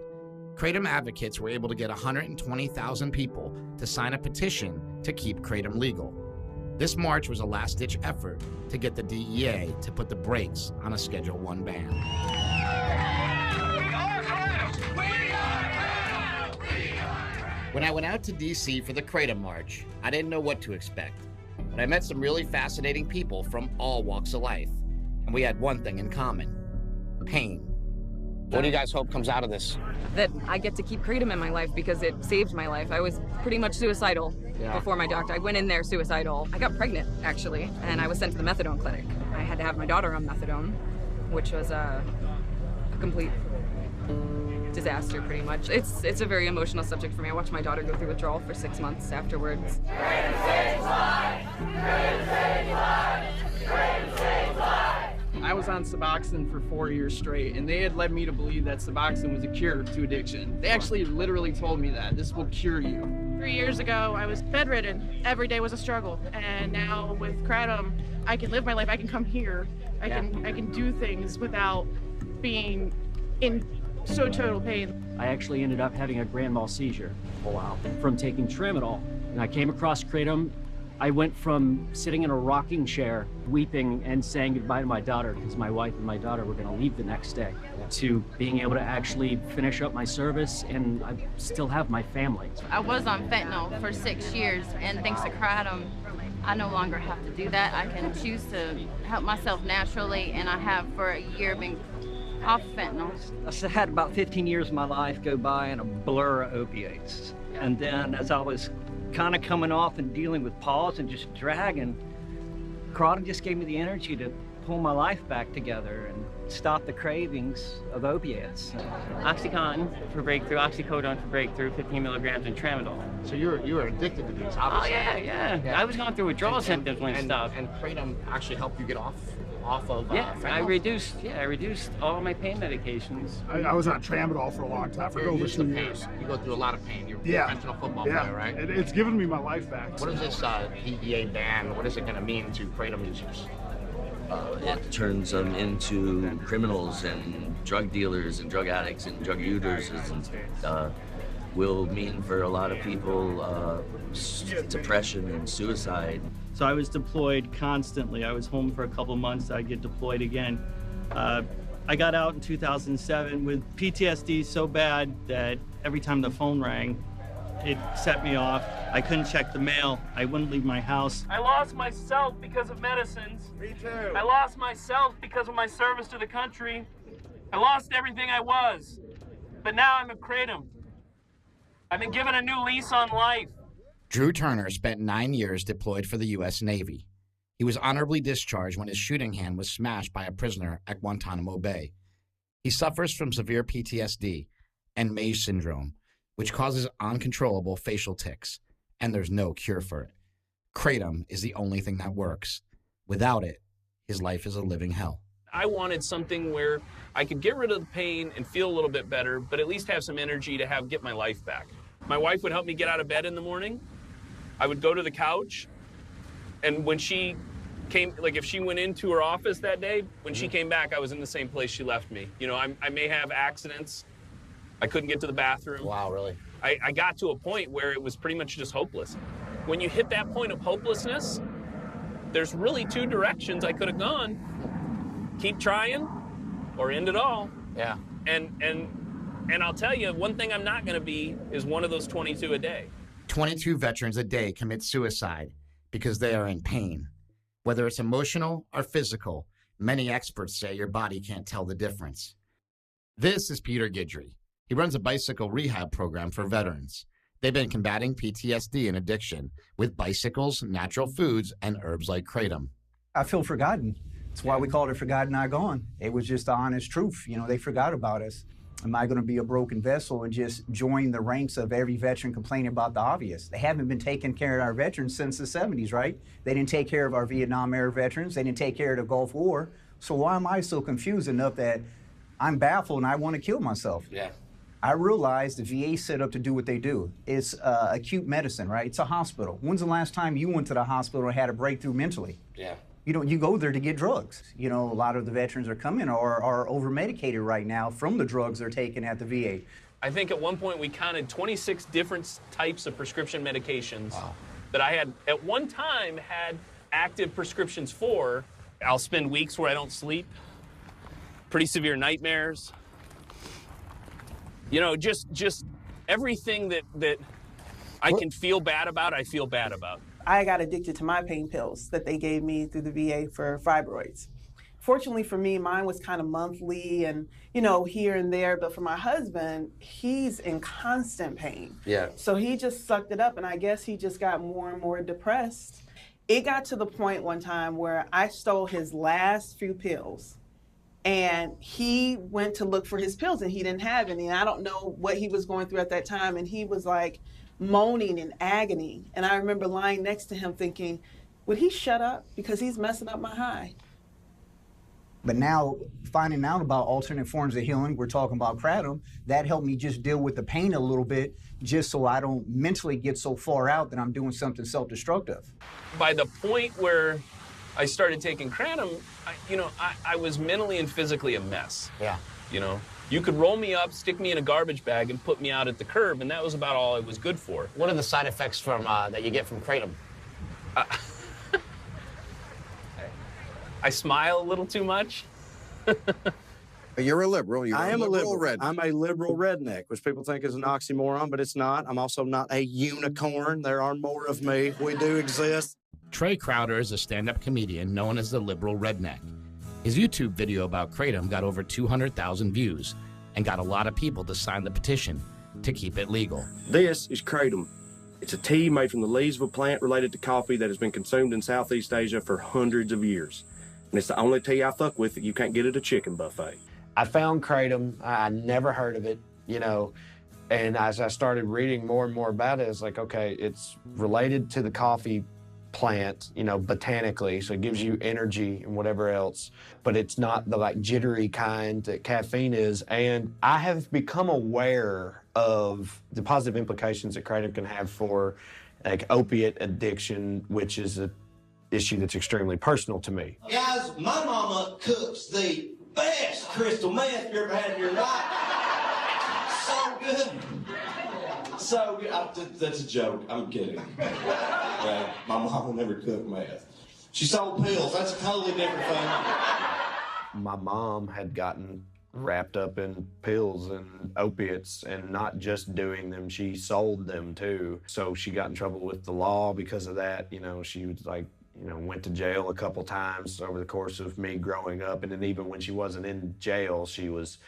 Kratom advocates were able to get 120,000 people to sign a petition to keep kratom legal. This march was a last-ditch effort to get the DEA to put the brakes on a Schedule I ban. When I went out to D.C. for the Kratom March, I didn't know what to expect, but I met some really fascinating people from all walks of life, and we had one thing in common: pain. What do you guys hope comes out of this? That I get to keep kratom in my life because it saved my life. I was pretty much suicidal before my doctor. I went in there suicidal. I got pregnant, actually, and I was sent to the methadone clinic. I had to have my daughter on methadone, which was a complete disaster, pretty much. It's a very emotional subject for me. I watched my daughter go through withdrawal for 6 months afterwards. I was was on Suboxone for 4 years straight, and they had led me to believe that Suboxone was a cure to addiction. They actually literally told me that this will cure you. 3 years ago, I was bedridden. Every day was a struggle, and now with Kratom, I can live my life. I can come here. I can do things without being in so total pain. I actually ended up having a grand mal seizure. Oh, wow. From taking tramadol. And I came across Kratom. I went from sitting in a rocking chair, weeping and saying goodbye to my daughter, because my wife and my daughter were going to leave the next day, to being able to actually finish up my service, and I still have my family. I was on fentanyl for 6 years, and thanks to Kratom, I no longer have to do that. I can choose to help myself naturally, and I have for a year been off fentanyl. I had about 15 years of my life go by in a blur of opiates. And then as I was kind of coming off and dealing with pause and just dragging, Kratom just gave me the energy to pull my life back together and stop the cravings of opiates. Oxycontin for breakthrough, oxycodone for breakthrough, 15 milligrams, and tramadol. So you were addicted to these, obviously. obviously. Oh, yeah. I was going through withdrawal symptoms when it stopped. And Kratom actually helped you get off of I reduced all my pain medications. I was on tramadol for a long time, for over 2 years. You go through a lot of pain. You're a professional football player, right? It's given me my life back. What is this DEA ban? What is it going to mean to Kratom users? It turns them into criminals and drug dealers and drug addicts and drug users, and will mean for a lot of people depression and suicide. So I was deployed constantly. I was home for a couple months. I'd get deployed again. I got out in 2007 with PTSD so bad that every time the phone rang, it set me off. I couldn't check the mail. I wouldn't leave my house. I lost myself because of medicines. Me too. I lost myself because of my service to the country. I lost everything I was. But now I'm a Kratom. I've been given a new lease on life. Drew Turner spent 9 years deployed for the U.S. Navy. He was honorably discharged when his shooting hand was smashed by a prisoner at Guantanamo Bay. He suffers from severe PTSD and Mage syndrome, which causes uncontrollable facial tics, and there's no cure for it. Kratom is the only thing that works. Without it, his life is a living hell. I wanted something where I could get rid of the pain and feel a little bit better, but at least have some energy to get my life back. My wife would help me get out of bed in the morning. I would go to the couch, and when she came, like if she went into her office that day, when she came back, I was in the same place she left me. You know, I may have accidents. I couldn't get to the bathroom. Wow, really? I got to a point where it was pretty much just hopeless. When you hit that point of hopelessness, there's really 2 directions I could have gone. Keep trying or end it all. Yeah. And I'll tell you, one thing I'm not going to be is one of those 22 a day. 22 veterans a day commit suicide because they are in pain. Whether it's emotional or physical, many experts say your body can't tell the difference. This is Peter Guidry. He runs a bicycle rehab program for veterans. They've been combating PTSD and addiction with bicycles, natural foods, and herbs like Kratom. I feel forgotten. That's why we called it Forgotten Not Gone. It was just the honest truth. You know, they forgot about us. Am I going to be a broken vessel and just join the ranks of every veteran complaining about the obvious? They haven't been taking care of our veterans since the 70s, right? They didn't take care of our Vietnam-era veterans. They didn't take care of the Gulf War. So why am I so confused enough that I'm baffled and I want to kill myself? Yeah. I realize the VA set up to do what they do. It's acute medicine, right? It's a hospital. When's the last time you went to the hospital and had a breakthrough mentally? Yeah. You go there to get drugs. You know, a lot of the veterans are coming or are over-medicated right now from the drugs they're taking at the VA. I think at one point we counted 26 different types of prescription medications that I had at one time had active prescriptions for. I'll spend weeks where I don't sleep, pretty severe nightmares. You know, just everything that I can feel bad about, I feel bad about. I got addicted to my pain pills that they gave me through the VA for fibroids. Fortunately for me, mine was kind of monthly and, you know, here and there. But for my husband, he's in constant pain. Yeah. So he just sucked it up, and I guess he just got more and more depressed. It got to the point one time where I stole his last few pills. And he went to look for his pills, and he didn't have any. And I don't know what he was going through at that time. And he was like moaning in agony. And I remember lying next to him thinking, would he shut up? Because he's messing up my high. But now, finding out about alternate forms of healing, we're talking about kratom, that helped me just deal with the pain a little bit, just so I don't mentally get so far out that I'm doing something self-destructive. By the point where I started taking kratom, I was mentally and physically a mess. Yeah. You know, you could roll me up, stick me in a garbage bag, and put me out at the curb, and that was about all it was good for. What are the side effects from that you get from kratom? I smile a little too much. You're a liberal. You're I am a liberal. redneck. I'm a liberal redneck, which people think is an oxymoron, but it's not. I'm also not a unicorn. There are more of me. We do exist. Trey Crowder is a stand-up comedian known as the liberal redneck. His YouTube video about kratom got over 200,000 views and got a lot of people to sign the petition to keep it legal. This is kratom. It's a tea made from the leaves of a plant related to coffee that has been consumed in Southeast Asia for hundreds of years. And it's the only tea I fuck with that you can't get at a chicken buffet. I found kratom. I never heard of it, and as I started reading more and more about it, it's like, okay, it's related to the coffee plant, botanically, so it gives you energy and whatever else, but it's not the jittery kind that caffeine is. And I have become aware of the positive implications that kratom can have for opiate addiction, which is an issue that's extremely personal to me. Guys, my mama cooks the best crystal meth you ever had in your life. So good. So good. That's a joke. I'm kidding. My mama never cooked meth. She sold pills. That's a totally different thing. My mom had gotten wrapped up in pills and opiates, and not just doing them, she sold them too. So she got in trouble with the law because of that. She was went to jail a couple times over the course of me growing up. And then even when she wasn't in jail, she was,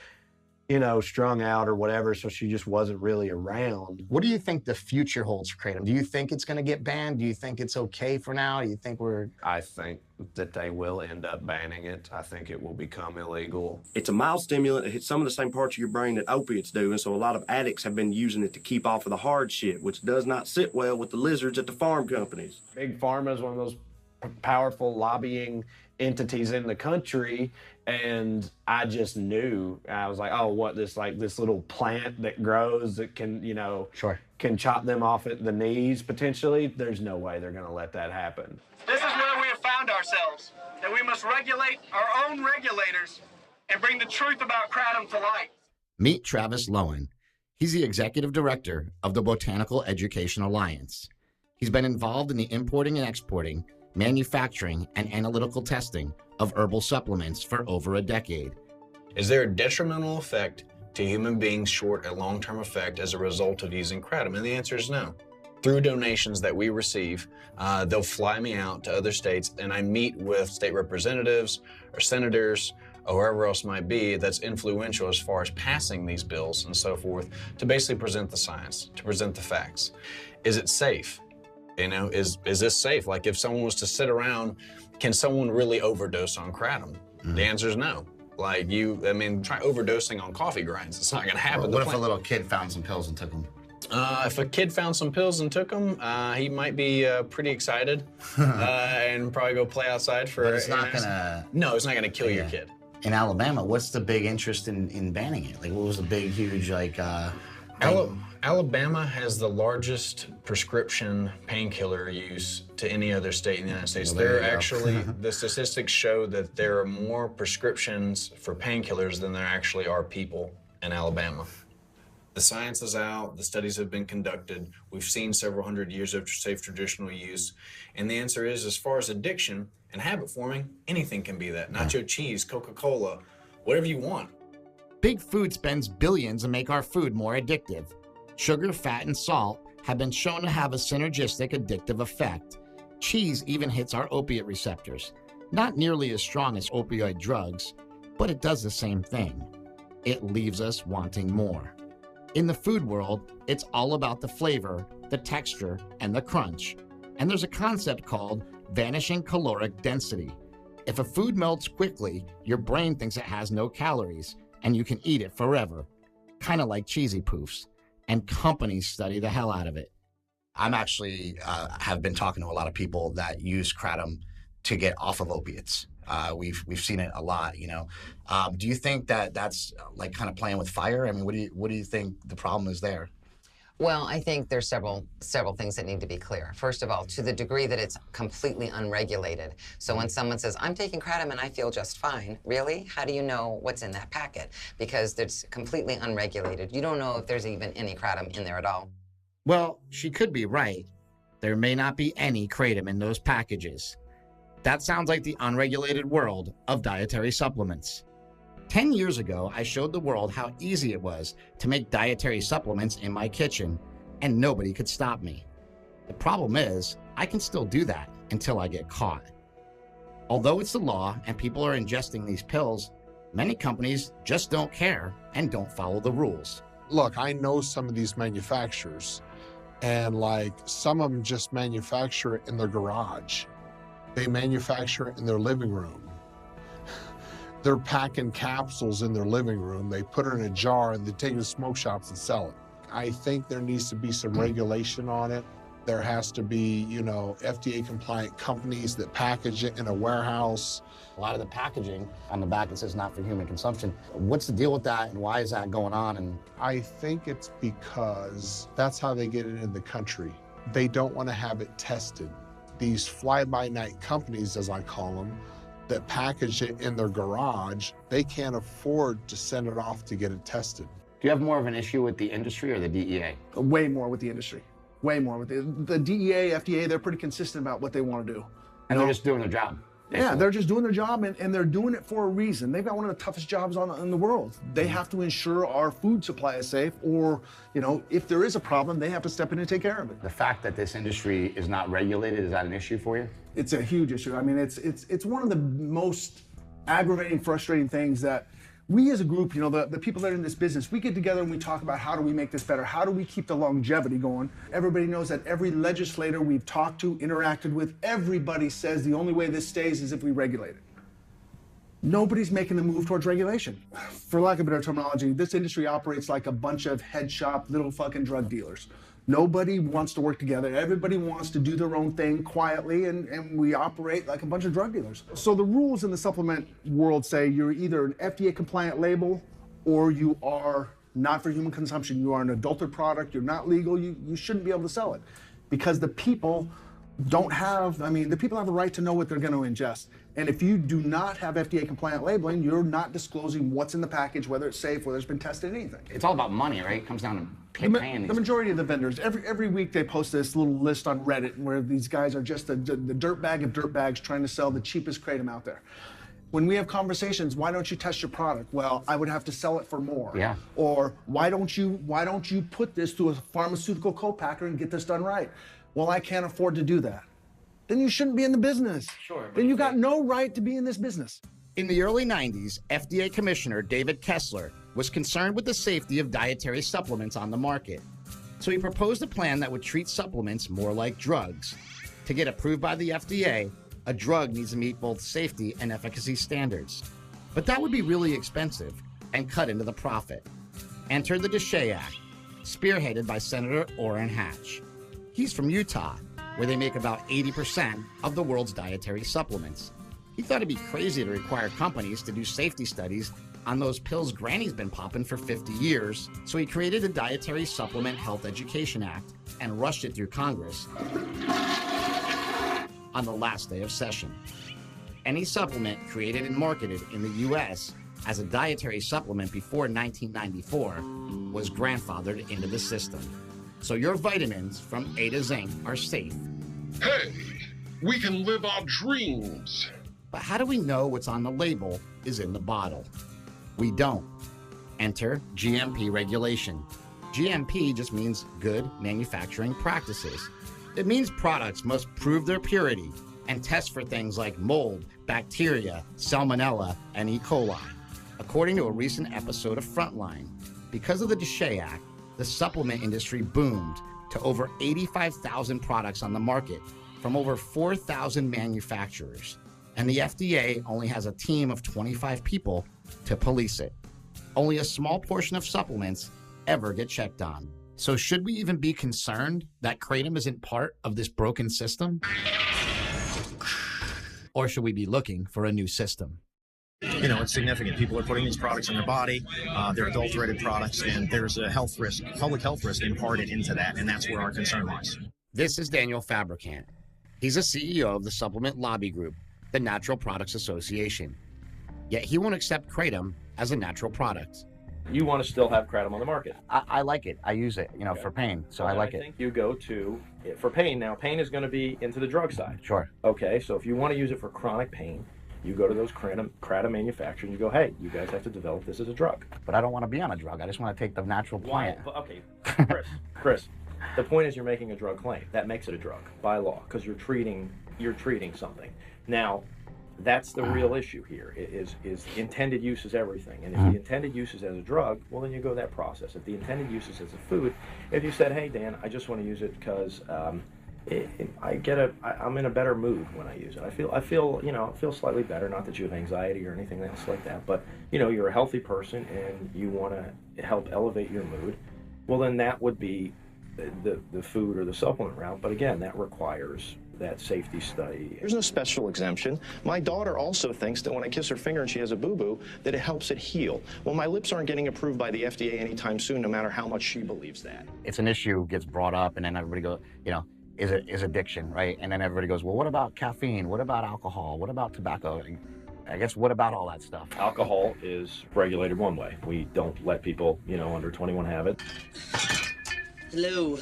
strung out or whatever. So she just wasn't really around. What do you think the future holds for kratom? Do you think it's going to get banned? Do you think it's okay for now? Do you think I think that they will end up banning it. I think it will become illegal. It's a mild stimulant. It hits some of the same parts of your brain that opiates do, and so a lot of addicts have been using it to keep off of the hard shit, which does not sit well with the lizards at the farm companies. Big Pharma is one of those powerful lobbying entities in the country, and I just knew. I was like, oh, what, this little plant that grows that can, can chop them off at the knees potentially? There's no way they're going to let that happen. This is where we have found ourselves, that we must regulate our own regulators and bring the truth about kratom to light. Meet Travis Lowen. He's the executive director of the Botanical Education Alliance. He's been involved in the importing and exporting, manufacturing, and analytical testing of herbal supplements for over a decade. Is there a detrimental effect to human beings short a long-term effect as a result of using kratom? And the answer is no. Through donations that we receive, they'll fly me out to other states, and I meet with state representatives or senators or whoever else might be that's influential as far as passing these bills and so forth, to basically present the science, to present the facts. Is it safe? Is this safe? Like, if someone was to sit around, can someone really overdose on kratom? The answer is no. Try overdosing on coffee grinds. It's not going to happen. What if a little kid found some pills and took them? If a kid found some pills and took them, he might be pretty excited and probably go play outside for. But it's not gonna. No, it's not gonna kill your kid. In Alabama, what's the big interest in banning it? What was the big, huge Alabama has the largest prescription painkiller use to any other state in the United States. Well, there are actually, the statistics show that there are more prescriptions for painkillers than there actually are people in Alabama. The science is out, the studies have been conducted, we've seen several hundred years of safe traditional use, and the answer is, as far as addiction and habit forming, anything can be that. Nacho cheese, Coca-Cola, whatever you want. Big Food spends billions to make our food more addictive. Sugar, fat, and salt have been shown to have a synergistic addictive effect. Cheese even hits our opiate receptors. Not nearly as strong as opioid drugs, but it does the same thing. It leaves us wanting more. In the food world, it's all about the flavor, the texture, and the crunch. And there's a concept called vanishing caloric density. If a food melts quickly, your brain thinks it has no calories, and you can eat it forever. Kind of like cheesy poofs. And companies study the hell out of it. I'm actually have been talking to a lot of people that use kratom to get off of opiates. We've seen it a lot, you know. Do you think that that's like kind of playing with fire? I mean, what do you think the problem is there? Well, I think there's several things that need to be clear. First of all, to the degree that it's completely unregulated. So when someone says, I'm taking kratom and I feel just fine, really? How do you know what's in that packet? Because it's completely unregulated. You don't know if there's even any kratom in there at all. Well, she could be right. There may not be any kratom in those packages. That sounds like the unregulated world of dietary supplements. 10 years ago, I showed the world how easy it was to make dietary supplements in my kitchen, and nobody could stop me. The problem is, I can still do that until I get caught. Although it's the law and people are ingesting these pills, many companies just don't care and don't follow the rules. Look, I know some of these manufacturers, and like some of them just manufacture it in their garage. They manufacture it in their living room. They're packing capsules in their living room. They put it in a jar and they take it to smoke shops and sell it. I think there needs to be some regulation on it. There has to be, you know, FDA compliant companies that package it in a warehouse. A lot of the packaging on the back, it says not for human consumption. What's the deal with that and why is that going on? And I think it's because that's how they get it in the country. They don't want to have it tested. These fly-by-night companies, as I call them, that package it in their garage, they can't afford to send it off to get it tested. Do you have more of an issue with the industry or the DEA? Way more with the industry. Way more with the DEA, FDA, they're pretty consistent about what they want to do. And they're just doing their job. Yeah, they're just doing their job, and they're doing it for a reason. They've got one of the toughest jobs in the world. They have to ensure our food supply is safe, or, you know, if there is a problem, they have to step in and take care of it. The fact that this industry is not regulated, is that an issue for you? It's a huge issue. I mean, it's one of the most aggravating, frustrating things that we as a group, you know, the people that are in this business, we get together and we talk about how do we make this better? How do we keep the longevity going? Everybody knows that every legislator we've talked to, interacted with, everybody says the only way this stays is if we regulate it. Nobody's making the move towards regulation. For lack of better terminology, this industry operates like a bunch of head shop little fucking drug dealers. Nobody wants to work together. Everybody wants to do their own thing quietly, and we operate like a bunch of drug dealers. So the rules in the supplement world say you're either an FDA compliant label or you are not for human consumption. You are an adulterated product, you're not legal, you shouldn't be able to sell it. Because the people don't have, I mean, the people have a right to know what they're going to ingest. And if you do not have FDA compliant labeling, you're not disclosing what's in the package, whether it's safe, whether it's been tested, anything. It's all about money, right? It comes down to paying these. The majority of the vendors, every week they post this little list on Reddit where these guys are just the dirt bag of dirt bags trying to sell the cheapest kratom out there. When we have conversations, why don't you test your product? Well, I would have to sell it for more. Yeah. Or why don't you put this to a pharmaceutical co-packer and get this done right? Well, I can't afford to do that. Then you shouldn't be in the business. Sure. Then you got no right to be in this business. In the early 90s, FDA Commissioner David Kessler was concerned with the safety of dietary supplements on the market. So he proposed a plan that would treat supplements more like drugs. To get approved by the FDA, a drug needs to meet both safety and efficacy standards. But that would be really expensive and cut into the profit. Enter the DSHEA Act, spearheaded by Senator Orrin Hatch. He's from Utah, where they make about 80% of the world's dietary supplements. He thought it'd be crazy to require companies to do safety studies on those pills Granny's been popping for 50 years, so he created the Dietary Supplement Health Education Act and rushed it through Congress on the last day of session. Any supplement created and marketed in the U.S. as a dietary supplement before 1994 was grandfathered into the system. So your vitamins from A to Zinc are safe. Hey, we can live our dreams. But how do we know what's on the label is in the bottle? We don't. Enter GMP regulation. GMP just means good manufacturing practices. It means products must prove their purity and test for things like mold, bacteria, salmonella, and E. coli. According to a recent episode of Frontline, because of the DSHEA Act, the supplement industry boomed to over 85,000 products on the market from over 4,000 manufacturers. And the FDA only has a team of 25 people to police it. Only a small portion of supplements ever get checked on. So should we even be concerned that kratom isn't part of this broken system? Or should we be looking for a new system? You know, it's significant. People are putting these products in their body. They're adulterated products, and there's a health risk, public health risk imparted into that, and that's where our concern lies. This is Daniel Fabricant. He's a CEO of the supplement lobby group, the Natural Products Association. Yet he won't accept kratom as a natural product. You want to still have kratom on the market. I like it. I use it, Okay. for pain, so Well, I then like I it. think you go to, for pain, now pain is going to be into the drug side. Sure. Okay, so if you want to use it for chronic pain, you go to those kratom manufacturers and you go, hey, you guys have to develop this as a drug. But I don't want to be on a drug. I just want to take the natural plant. Okay, Chris, the point is you're making a drug claim. That makes it a drug by law because you're treating something. Now, that's the real issue here, is intended use is everything. And if the intended use is as a drug, well, then you go that process. If the intended use is as a food, if you said, hey, Dan, I just want to use it because I'm in a better mood when I use it. I feel slightly better, not that you have anxiety or anything else like that, but, you're a healthy person and you want to help elevate your mood, well, then that would be the food or the supplement route. But again, that requires that safety study. There's no special exemption. My daughter also thinks that when I kiss her finger and she has a boo-boo, that it helps it heal. Well, my lips aren't getting approved by the FDA anytime soon, no matter how much she believes that. It's an issue, gets brought up, and then everybody goes, is addiction, right? And then everybody goes, well, what about caffeine? What about alcohol? What about tobacco? I guess, what about all that stuff? Alcohol is regulated one way. We don't let people, under 21 have it. Hello,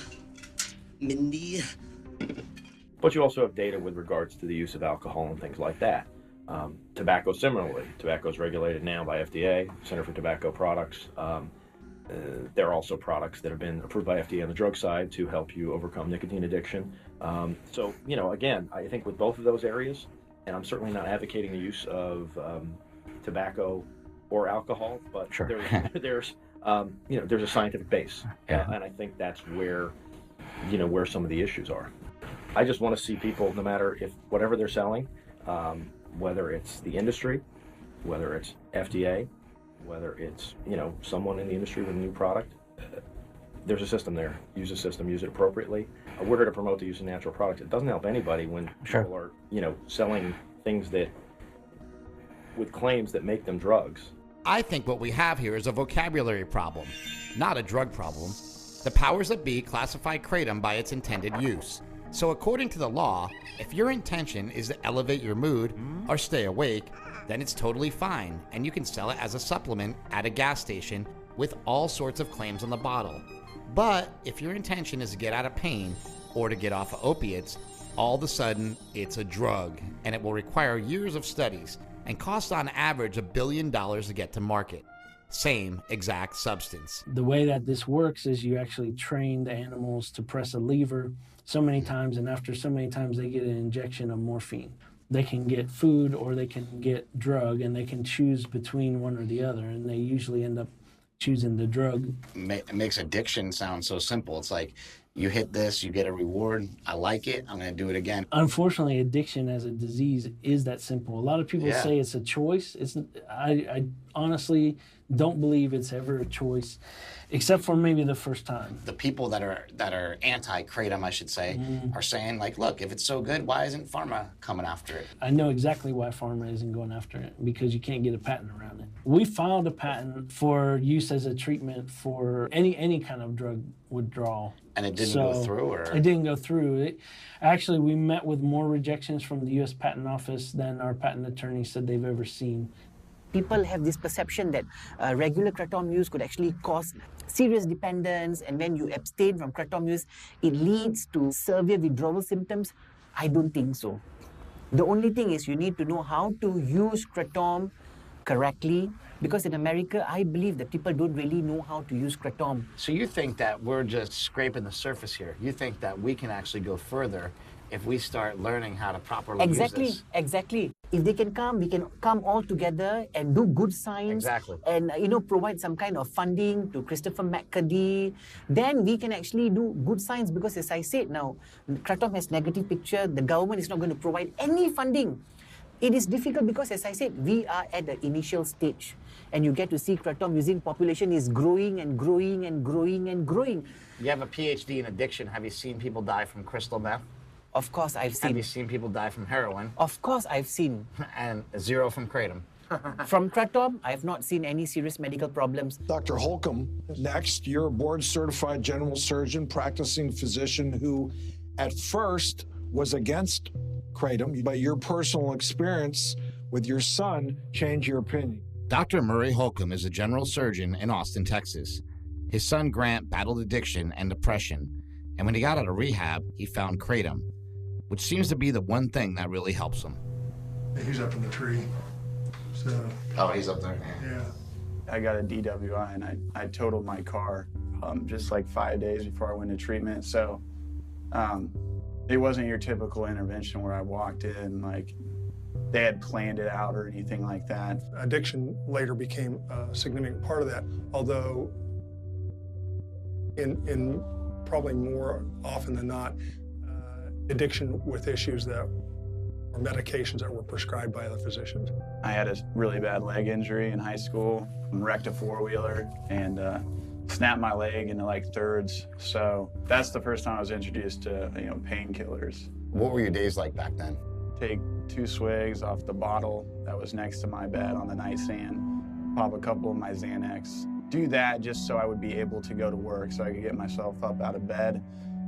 Mindy. But you also have data with regards to the use of alcohol and things like that. Tobacco, similarly. Tobacco is regulated now by FDA, Center for Tobacco Products. There are also products that have been approved by FDA on the drug side to help you overcome nicotine addiction. So, again, I think with both of those areas, and I'm certainly not advocating the use of tobacco or alcohol, but sure. there's a scientific base. Yeah. And I think that's where some of the issues are. I just want to see people, no matter if whatever they're selling, whether it's the industry, whether it's FDA, whether it's someone in the industry with a new product, there's a system there. Use the system, use it appropriately. We're here to promote the use of natural products. It doesn't help anybody when people are selling things with claims that make them drugs. I think what we have here is a vocabulary problem, not a drug problem. The powers that be classify kratom by its intended use. So according to the law, if your intention is to elevate your mood or stay awake, then it's totally fine, and you can sell it as a supplement at a gas station with all sorts of claims on the bottle. But if your intention is to get out of pain or to get off of opiates, all of a sudden it's a drug, and it will require years of studies and cost on average $1 billion to get to market. Same exact substance. The way that this works is you actually train the animals to press a lever so many times, and after so many times they get an injection of morphine. They can get food or they can get drug, and they can choose between one or the other, and they usually end up choosing the drug. It makes addiction sound so simple. It's like, you hit this, you get a reward. I like it, I'm going to do it again. Unfortunately, addiction as a disease is that simple. A lot of people say it's a choice. I honestly don't believe it's ever a choice, except for maybe the first time. The people that are anti-kratom, I should say, are saying, like, look, if it's so good, why isn't pharma coming after it? I know exactly why pharma isn't going after it, because you can't get a patent around it. We filed a patent for use as a treatment for any kind of drug withdrawal. And it didn't go through, or? It didn't go through. Actually, we met with more rejections from the U.S. Patent Office than our patent attorney said they've ever seen. People have this perception that regular kratom use could actually cause serious dependence, and when you abstain from kratom use, it leads to severe withdrawal symptoms. I don't think so. The only thing is you need to know how to use kratom correctly, because in America, I believe that people don't really know how to use kratom. So you think that we're just scraping the surface here? You think that we can actually go further if we start learning how to properly use this? Exactly. If they can come, we can come all together and do good science. Exactly. And, provide some kind of funding to Christopher McCurdy. Then we can actually do good science, because as I said now, kratom has negative picture. The government is not going to provide any funding. It is difficult because, as I said, we are at the initial stage. And you get to see kratom using population is growing and growing and growing and growing. You have a PhD in addiction. Have you seen people die from crystal meth? Of course, I've seen. Have you seen people die from heroin? Of course, I've seen. And 0 from kratom. From kratom, I have not seen any serious medical problems. Dr. Holcomb, next, you're a board-certified general surgeon, practicing physician who, at first, was against kratom, but your personal experience with your son changed your opinion. Dr. Murray Holcomb is a general surgeon in Austin, Texas. His son Grant battled addiction and depression, and when he got out of rehab, he found kratom, which seems to be the one thing that really helps him. He's up in the tree. So. Oh, he's up there. Yeah. I got a DWI and I totaled my car just like 5 days before I went to treatment. So it wasn't your typical intervention where I walked in like they had planned it out or anything like that. Addiction later became a significant part of that, although in probably more often than not, addiction with issues that or medications that were prescribed by the physicians. I had a really bad leg injury in high school, wrecked a four-wheeler, and snapped my leg into like thirds. So that's the first time I was introduced to, painkillers. What were your days like back then? Take 2 swigs off the bottle that was next to my bed on the nightstand, pop a couple of my Xanax. Do that just so I would be able to go to work, so I could get myself up out of bed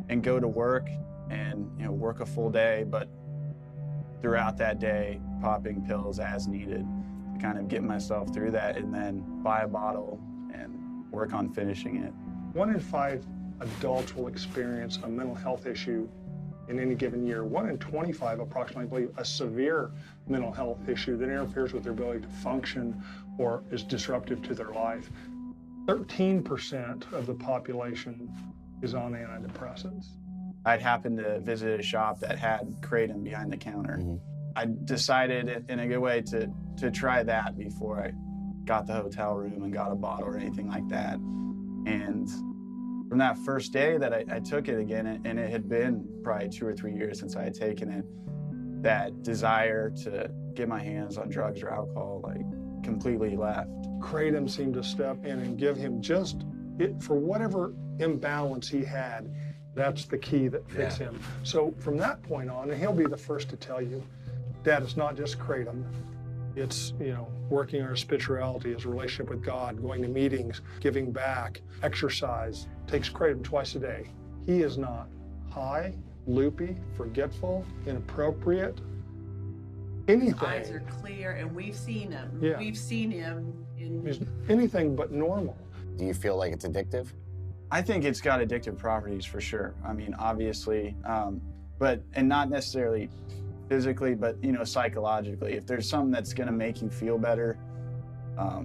and go to work and work a full day, but throughout that day, popping pills as needed to kind of get myself through that, and then buy a bottle and work on finishing it. 1 in 5 adults will experience a mental health issue in any given year. 1 in 25 approximately believe a severe mental health issue that interferes with their ability to function or is disruptive to their life. 13% of the population is on antidepressants. I'd happened to visit a shop that had kratom behind the counter. I decided in a good way to try that before I got the hotel room and got a bottle or anything like that. And from that first day that I took it again, and it had been probably 2 or 3 years since I had taken it, that desire to get my hands on drugs or alcohol completely left. Kratom seemed to step in and give him just it for whatever imbalance he had. That's the key that fits him. So from that point on, and he'll be the first to tell you, Dad, it's not just kratom. It's, working on his spirituality, his relationship with God, going to meetings, giving back, exercise, takes kratom twice a day. He is not high, loopy, forgetful, inappropriate, anything. Eyes are clear, and we've seen him. Yeah. We've seen him in... He's anything but normal. Do you feel like it's addictive? I think it's got addictive properties for sure. I mean, obviously, and not necessarily physically, but psychologically. If there's something that's gonna make you feel better, I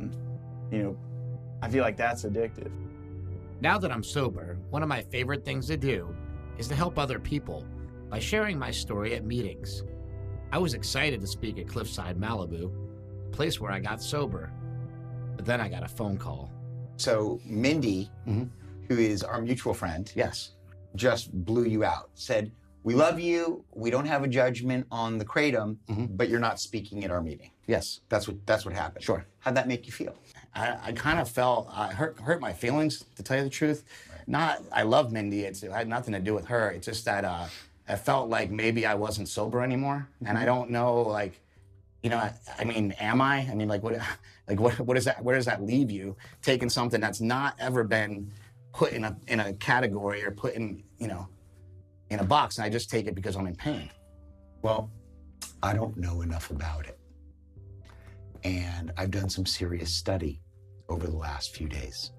feel like that's addictive. Now that I'm sober, one of my favorite things to do is to help other people by sharing my story at meetings. I was excited to speak at Cliffside, Malibu, a place where I got sober, but then I got a phone call. So Mindy, who is our mutual friend, yes, just blew you out. Said, "We love you. We don't have a judgment on the kratom, but you're not speaking at our meeting." Yes, that's what happened. Sure. How'd that make you feel? I kind of felt hurt my feelings, to tell you the truth. Right. I love Mindy. It had nothing to do with her. It's just that I felt like maybe I wasn't sober anymore, and I don't know, am I? I mean, what is that? Where does that leave you? Taking something that's not ever been put in a category or put in a box, and I just take it because I'm in pain. Well, I don't know enough about it. And I've done some serious study over the last few days.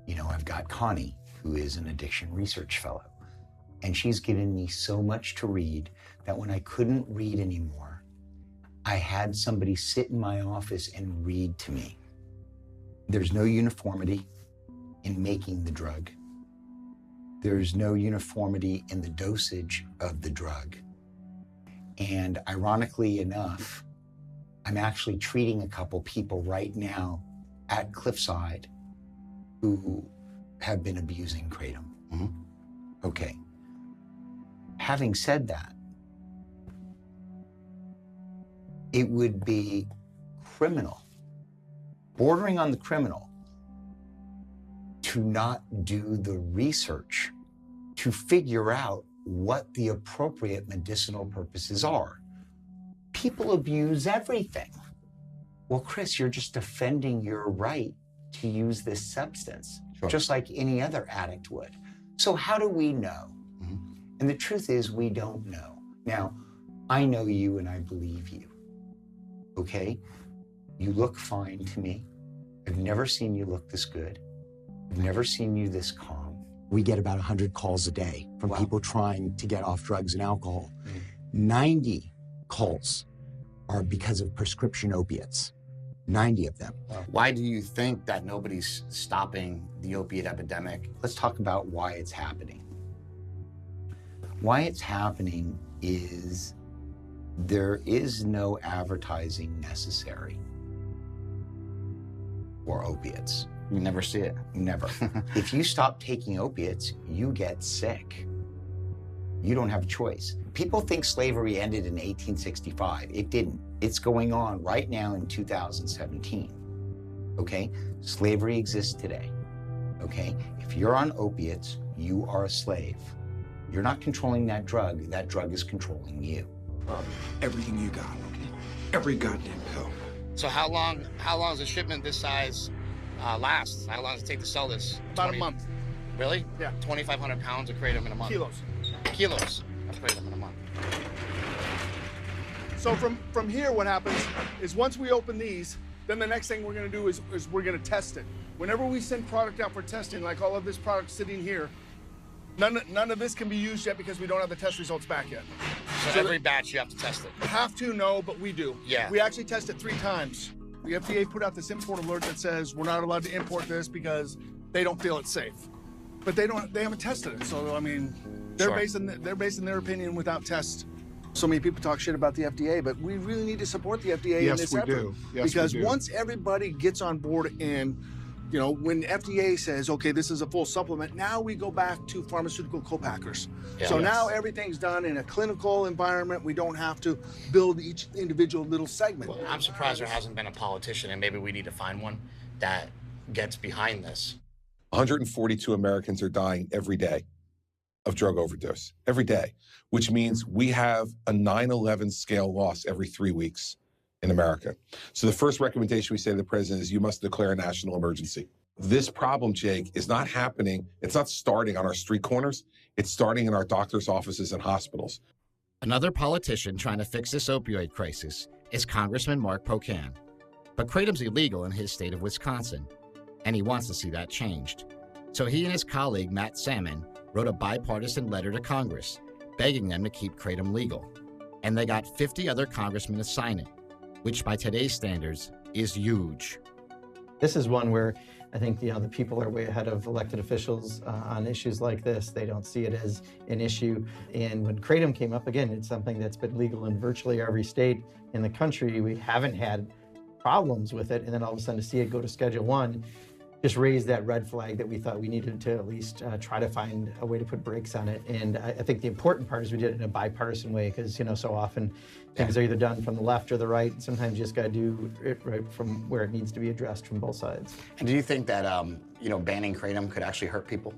I've got Connie, who is an addiction research fellow, and she's given me so much to read that when I couldn't read anymore, I had somebody sit in my office and read to me. There's no uniformity in making the drug. There's no uniformity in the dosage of the drug. And ironically enough, I'm actually treating a couple people right now at Cliffside who have been abusing kratom. Okay. Having said that, it would be criminal, bordering on the criminal, to not do the research to figure out what the appropriate medicinal purposes are. People abuse everything. Well, Chris, you're just defending your right to use this substance, just like any other addict would. So how do we know? And the truth is, we don't know. Now, I know you and I believe you, okay? You look fine to me. I've never seen you look this good. I've never seen you this calm. We get about 100 calls a day from people trying to get off drugs and alcohol. 90 calls are because of prescription opiates. 90 of them. Why do you think that nobody's stopping the opiate epidemic? Let's talk about why it's happening. Why it's happening is there is no advertising necessary for opiates. You never see it. Never. If you stop taking opiates, you get sick. You don't have a choice. People think slavery ended in 1865. It didn't. It's going on right now in 2017. Okay? Slavery exists today. Okay? If you're on opiates, you are a slave. You're not controlling that drug is controlling you. Everything you got. Every goddamn pill. So how long does a shipment this size last? How long does it take to sell this? About a month. Really? Yeah. 2,500 pounds of kratom in a month. Kilos of kratom in a month. So from here, what happens is once we open these, then the next thing we're going to do is we're going to test it. Whenever we send product out for testing, like all of this product sitting here, none of this can be used yet because we don't have the test results back yet. So every batch you have to test it? Have to, no, but we do. Yeah. We actually test it 3 times. The FDA put out this import alert that says we're not allowed to import this because they don't feel it's safe. But they haven't tested it. So I mean, they're basing their opinion without tests. So many people talk shit about the FDA, but we really need to support the FDA in this effort. Do. Yes, because we do. once everybody gets on board and, you know, when FDA says, okay, this is a full supplement, now we go back to pharmaceutical co-packers. Yeah, so now everything's done in a clinical environment. We don't have to build each individual little segment. Well, I'm surprised there hasn't been a politician, and maybe we need to find one that gets behind this. 142 Americans are dying every day of drug overdose, every day, which means we have a 9/11 scale loss every 3 weeks in America. So the first recommendation we say to the president is you must declare a national emergency. This problem, Jake, is not happening. It's not starting on our street corners. It's starting in our doctor's offices and hospitals. Another politician trying to fix this opioid crisis is Congressman Mark Pocan. But kratom's illegal in his state of Wisconsin, and he wants to see that changed. So he and his colleague, Matt Salmon, wrote a bipartisan letter to Congress, begging them to keep kratom legal. And they got 50 other congressmen to sign it, which by today's standards is huge. This is one where I think the people are way ahead of elected officials on issues like this. They don't see it as an issue. And when kratom came up, again, it's something that's been legal in virtually every state in the country. We haven't had problems with it. And then all of a sudden to see it go to Schedule 1 just raised that red flag that we thought we needed to at least try to find a way to put brakes on it. And I think the important part is we did it in a bipartisan way because, so often things are either done from the left or the right. Sometimes you just got to do it right from where it needs to be addressed from both sides. And do you think that, banning kratom could actually hurt people?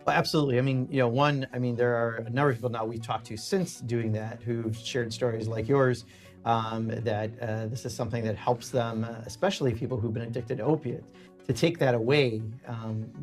Well, absolutely. I mean, there are a number of people now we've talked to since doing that who've shared stories like yours that this is something that helps them, especially people who've been addicted to opiates. To take that away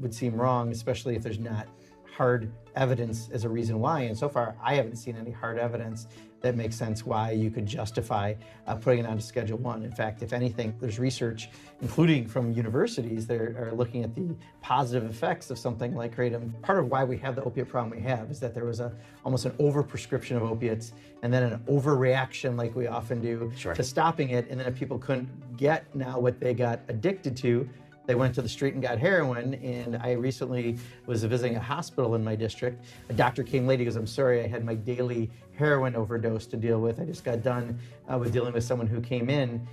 would seem wrong, especially if there's not hard evidence as a reason why. And so far, I haven't seen any hard evidence that makes sense why you could justify putting it onto Schedule 1. In fact, if anything, there's research, including from universities, that are looking at the positive effects of something like kratom. Part of why we have the opiate problem we have is that there was almost an overprescription of opiates and then an overreaction, like we often do, to stopping it. And then if people couldn't get now what they got addicted to, they went to the street and got heroin. And I recently was visiting a hospital in my district. A doctor came late, he goes, I'm sorry, I had my daily heroin overdose to deal with. I just got done with dealing with someone who came in.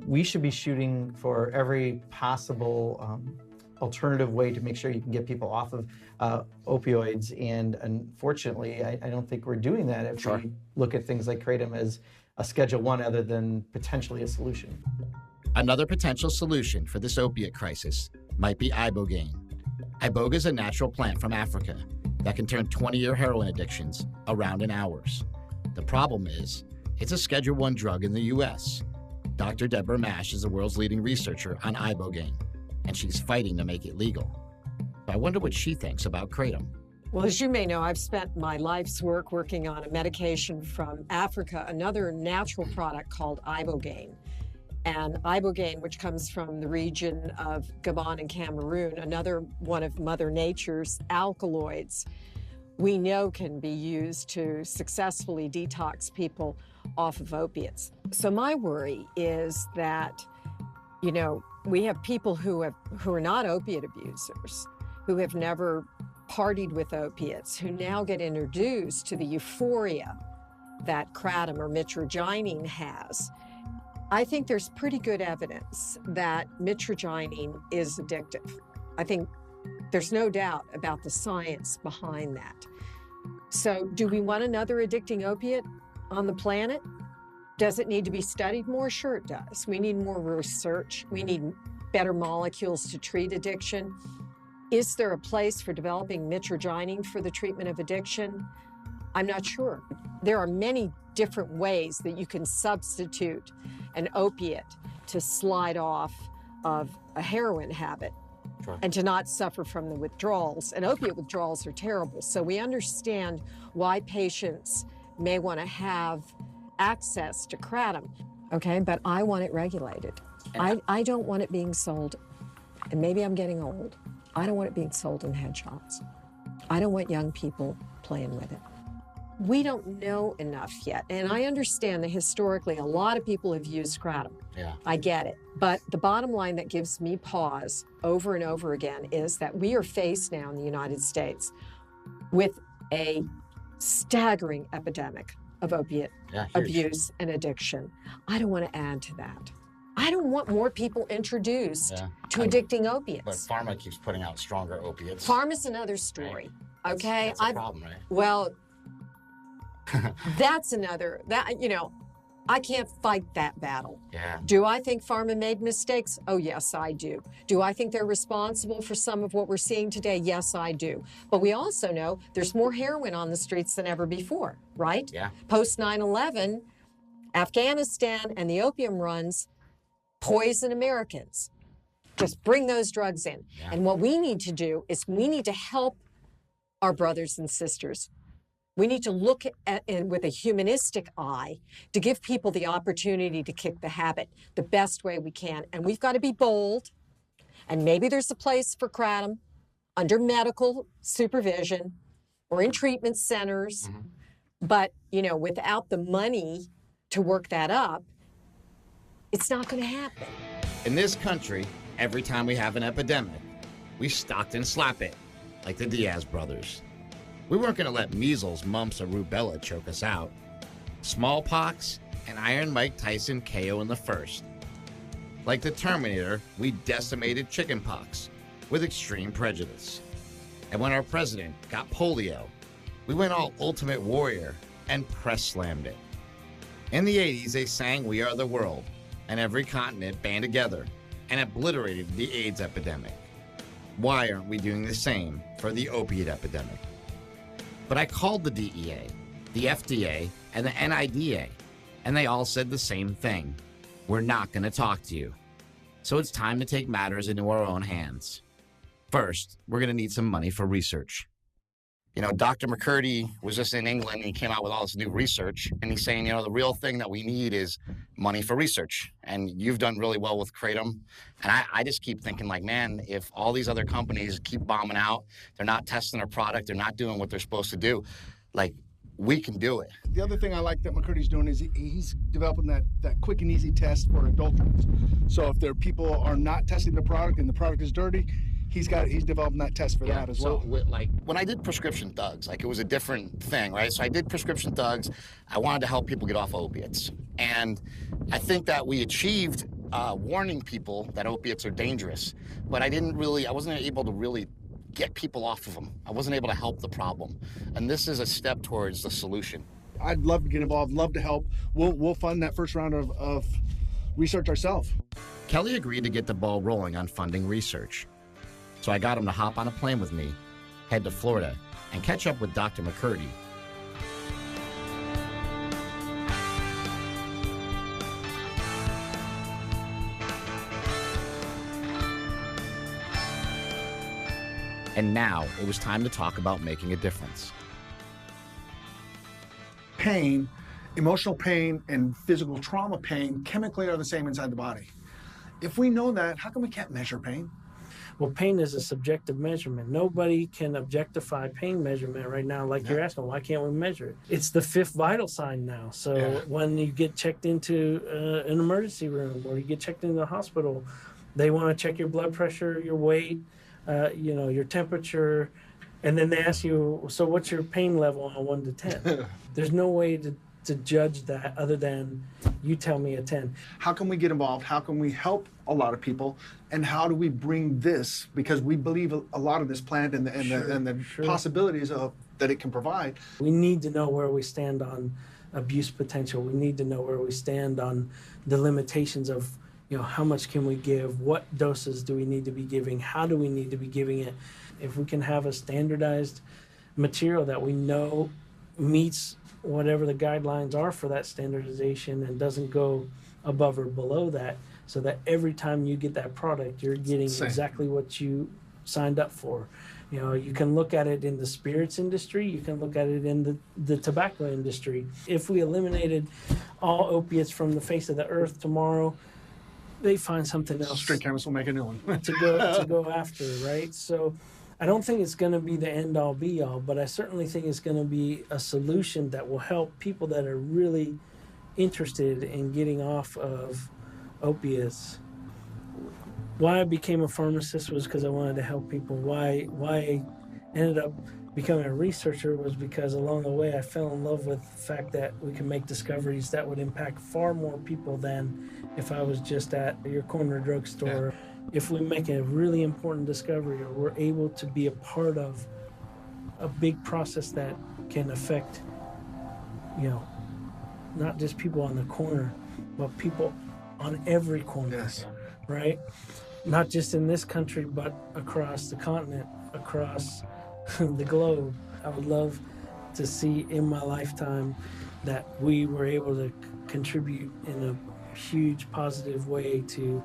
We should be shooting for every possible alternative way to make sure you can get people off of opioids. And unfortunately, I don't think we're doing that if we look at things like kratom as a Schedule 1 other than potentially a solution. Another potential solution for this opiate crisis might be ibogaine. Iboga is a natural plant from Africa, that can turn 20-year heroin addictions around in hours. The problem is, it's a Schedule I drug in the U.S. Dr. Deborah Mash is the world's leading researcher on ibogaine, and she's fighting to make it legal. I wonder what she thinks about kratom. Well, as you may know, I've spent my life's work working on a medication from Africa, another natural product called ibogaine. And ibogaine, which comes from the region of Gabon and Cameroon, another one of Mother Nature's alkaloids, we know can be used to successfully detox people off of opiates. So my worry is that, you know, we have people who are not opiate abusers, who have never partied with opiates, who now get introduced to the euphoria that kratom or mitragynine has. I think there's pretty good evidence that mitragynine is addictive. I think there's no doubt about the science behind that. So do we want another addicting opiate on the planet? Does it need to be studied more? Sure it does. We need more research. We need better molecules to treat addiction. Is there a place for developing mitragynine for the treatment of addiction? I'm not sure. There are many different ways that you can substitute an opiate to slide off of a heroin habit. Sure. And to not suffer from the withdrawals. And opiate withdrawals are terrible. So we understand why patients may want to have access to kratom, okay? But I want it regulated. I don't want it being sold, and maybe I'm getting old, I don't want it being sold in head shops. I don't want young people playing with it. We don't know enough yet, and I understand that historically a lot of people have used kratom. Yeah. I get it. But the bottom line that gives me pause over and over again is that we are faced now in the United States with a staggering epidemic of opiate abuse and addiction. I don't want to add to that. I don't want more people introduced to addicting opiates. But pharma keeps putting out stronger opiates. Pharma's another story, okay? That's a problem, right? Well, that's another, you know, I can't fight that battle. Yeah. Do I think pharma made mistakes? Oh, yes, I do. Do I think they're responsible for some of what we're seeing today? Yes, I do. But we also know there's more heroin on the streets than ever before, right? Yeah. Post 9/11, Afghanistan and the opium runs poison Americans. Just bring those drugs in. Yeah. And what we need to do is we need to help our brothers and sisters. We need to look at it with a humanistic eye to give people the opportunity to kick the habit the best way we can. And we've got to be bold. And maybe there's a place for kratom under medical supervision or in treatment centers. Mm-hmm. But, you know, without the money to work that up, it's not going to happen. In this country, every time we have an epidemic, we stocked and slap it, like the Diaz brothers. We weren't going to let measles, mumps, or rubella choke us out. Smallpox and Iron Mike Tyson KO in the first. Like the Terminator, we decimated chickenpox with extreme prejudice. And when our president got polio, we went all Ultimate Warrior and press slammed it. In the 80s, they sang We Are the World, and every continent band together and obliterated the AIDS epidemic. Why aren't we doing the same for the opiate epidemic? But I called the DEA, the FDA, and the NIDA, and they all said the same thing. We're not going to talk to you. So it's time to take matters into our own hands. First, we're going to need some money for research. You know, Dr. McCurdy was just in England and he came out with all this new research and he's saying, you know, the real thing that we need is money for research. And you've done really well with kratom. And I just keep thinking like, man, if all these other companies keep bombing out, they're not testing their product, they're not doing what they're supposed to do, like, we can do it. The other thing I like that McCurdy's doing is he's developing that quick and easy test for adulterants. So if there people are not testing the product and the product is dirty, he's developing that test for that as well. So like when I did prescription thugs, like it was a different thing, right? So I did prescription thugs. I wanted to help people get off opiates. And I think that we achieved warning people that opiates are dangerous, but I wasn't able to really get people off of them. I wasn't able to help the problem. And this is a step towards the solution. I'd love to get involved, love to help. We'll fund that first round of research ourselves. Kelly agreed to get the ball rolling on funding research. So I got him to hop on a plane with me, head to Florida, and catch up with Dr. McCurdy. And now it was time to talk about making a difference. Pain, emotional pain, and physical trauma pain chemically are the same inside the body. If we know that, how come we can't measure pain? Well, pain is a subjective measurement. Nobody can objectify pain measurement right now. Like you're asking, why can't we measure it? It's the 5th vital sign now. So when you get checked into an emergency room or you get checked into the hospital, they want to check your blood pressure, your weight, your temperature, and then they ask you, so what's your pain level on 1 to 10? There's no way to judge that other than you tell me a 10. How can we get involved? How can we help a lot of people? And how do we bring this, because we believe a lot of this plant and the possibilities of that it can provide. We need to know where we stand on abuse potential. We need to know where we stand on the limitations of, how much can we give? What doses do we need to be giving? How do we need to be giving it? If we can have a standardized material that we know meets whatever the guidelines are for that standardization and doesn't go above or below that, so that every time you get that product, you're getting exactly what you signed up for. You can look at it in the spirits industry, you can look at it in the tobacco industry. If we eliminated all opiates from the face of the earth tomorrow, they find something else. Street chemists will make a new one. to go after, right? So I don't think it's going to be the end-all be-all, but I certainly think it's going to be a solution that will help people that are really interested in getting off of opiates. Why I became a pharmacist was because I wanted to help people. Why I ended up becoming a researcher was because along the way I fell in love with the fact that we can make discoveries that would impact far more people than if I was just at your corner drugstore. If we make a really important discovery, or we're able to be a part of a big process that can affect, not just people on the corner, but people on every corner, right? Not just in this country, but across the continent, across the globe. I would love to see in my lifetime that we were able to contribute in a huge positive way to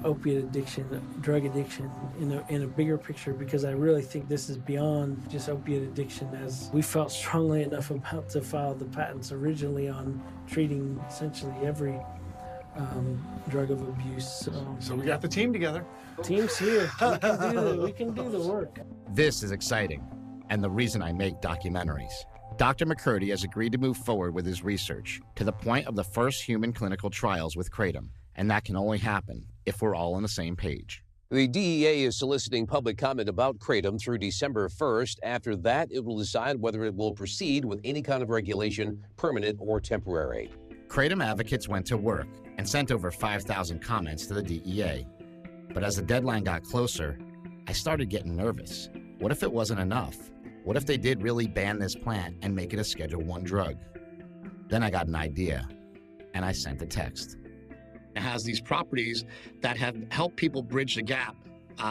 opiate addiction, drug addiction in a bigger picture, because I really think this is beyond just opiate addiction, as we felt strongly enough about to file the patents originally on treating essentially every drug of abuse. So we got the team together. Team's here. We can do the work. This is exciting, and the reason I make documentaries. Dr. McCurdy has agreed to move forward with his research to the point of the first human clinical trials with kratom, and that can only happen if we're all on the same page. The DEA is soliciting public comment about kratom through December 1st. After that, it will decide whether it will proceed with any kind of regulation, permanent or temporary. Kratom advocates went to work and sent over 5,000 comments to the DEA. But as the deadline got closer, I started getting nervous. What if it wasn't enough? What if they did really ban this plant and make it a Schedule I drug? Then I got an idea, and I sent a text. It has these properties that have helped people bridge the gap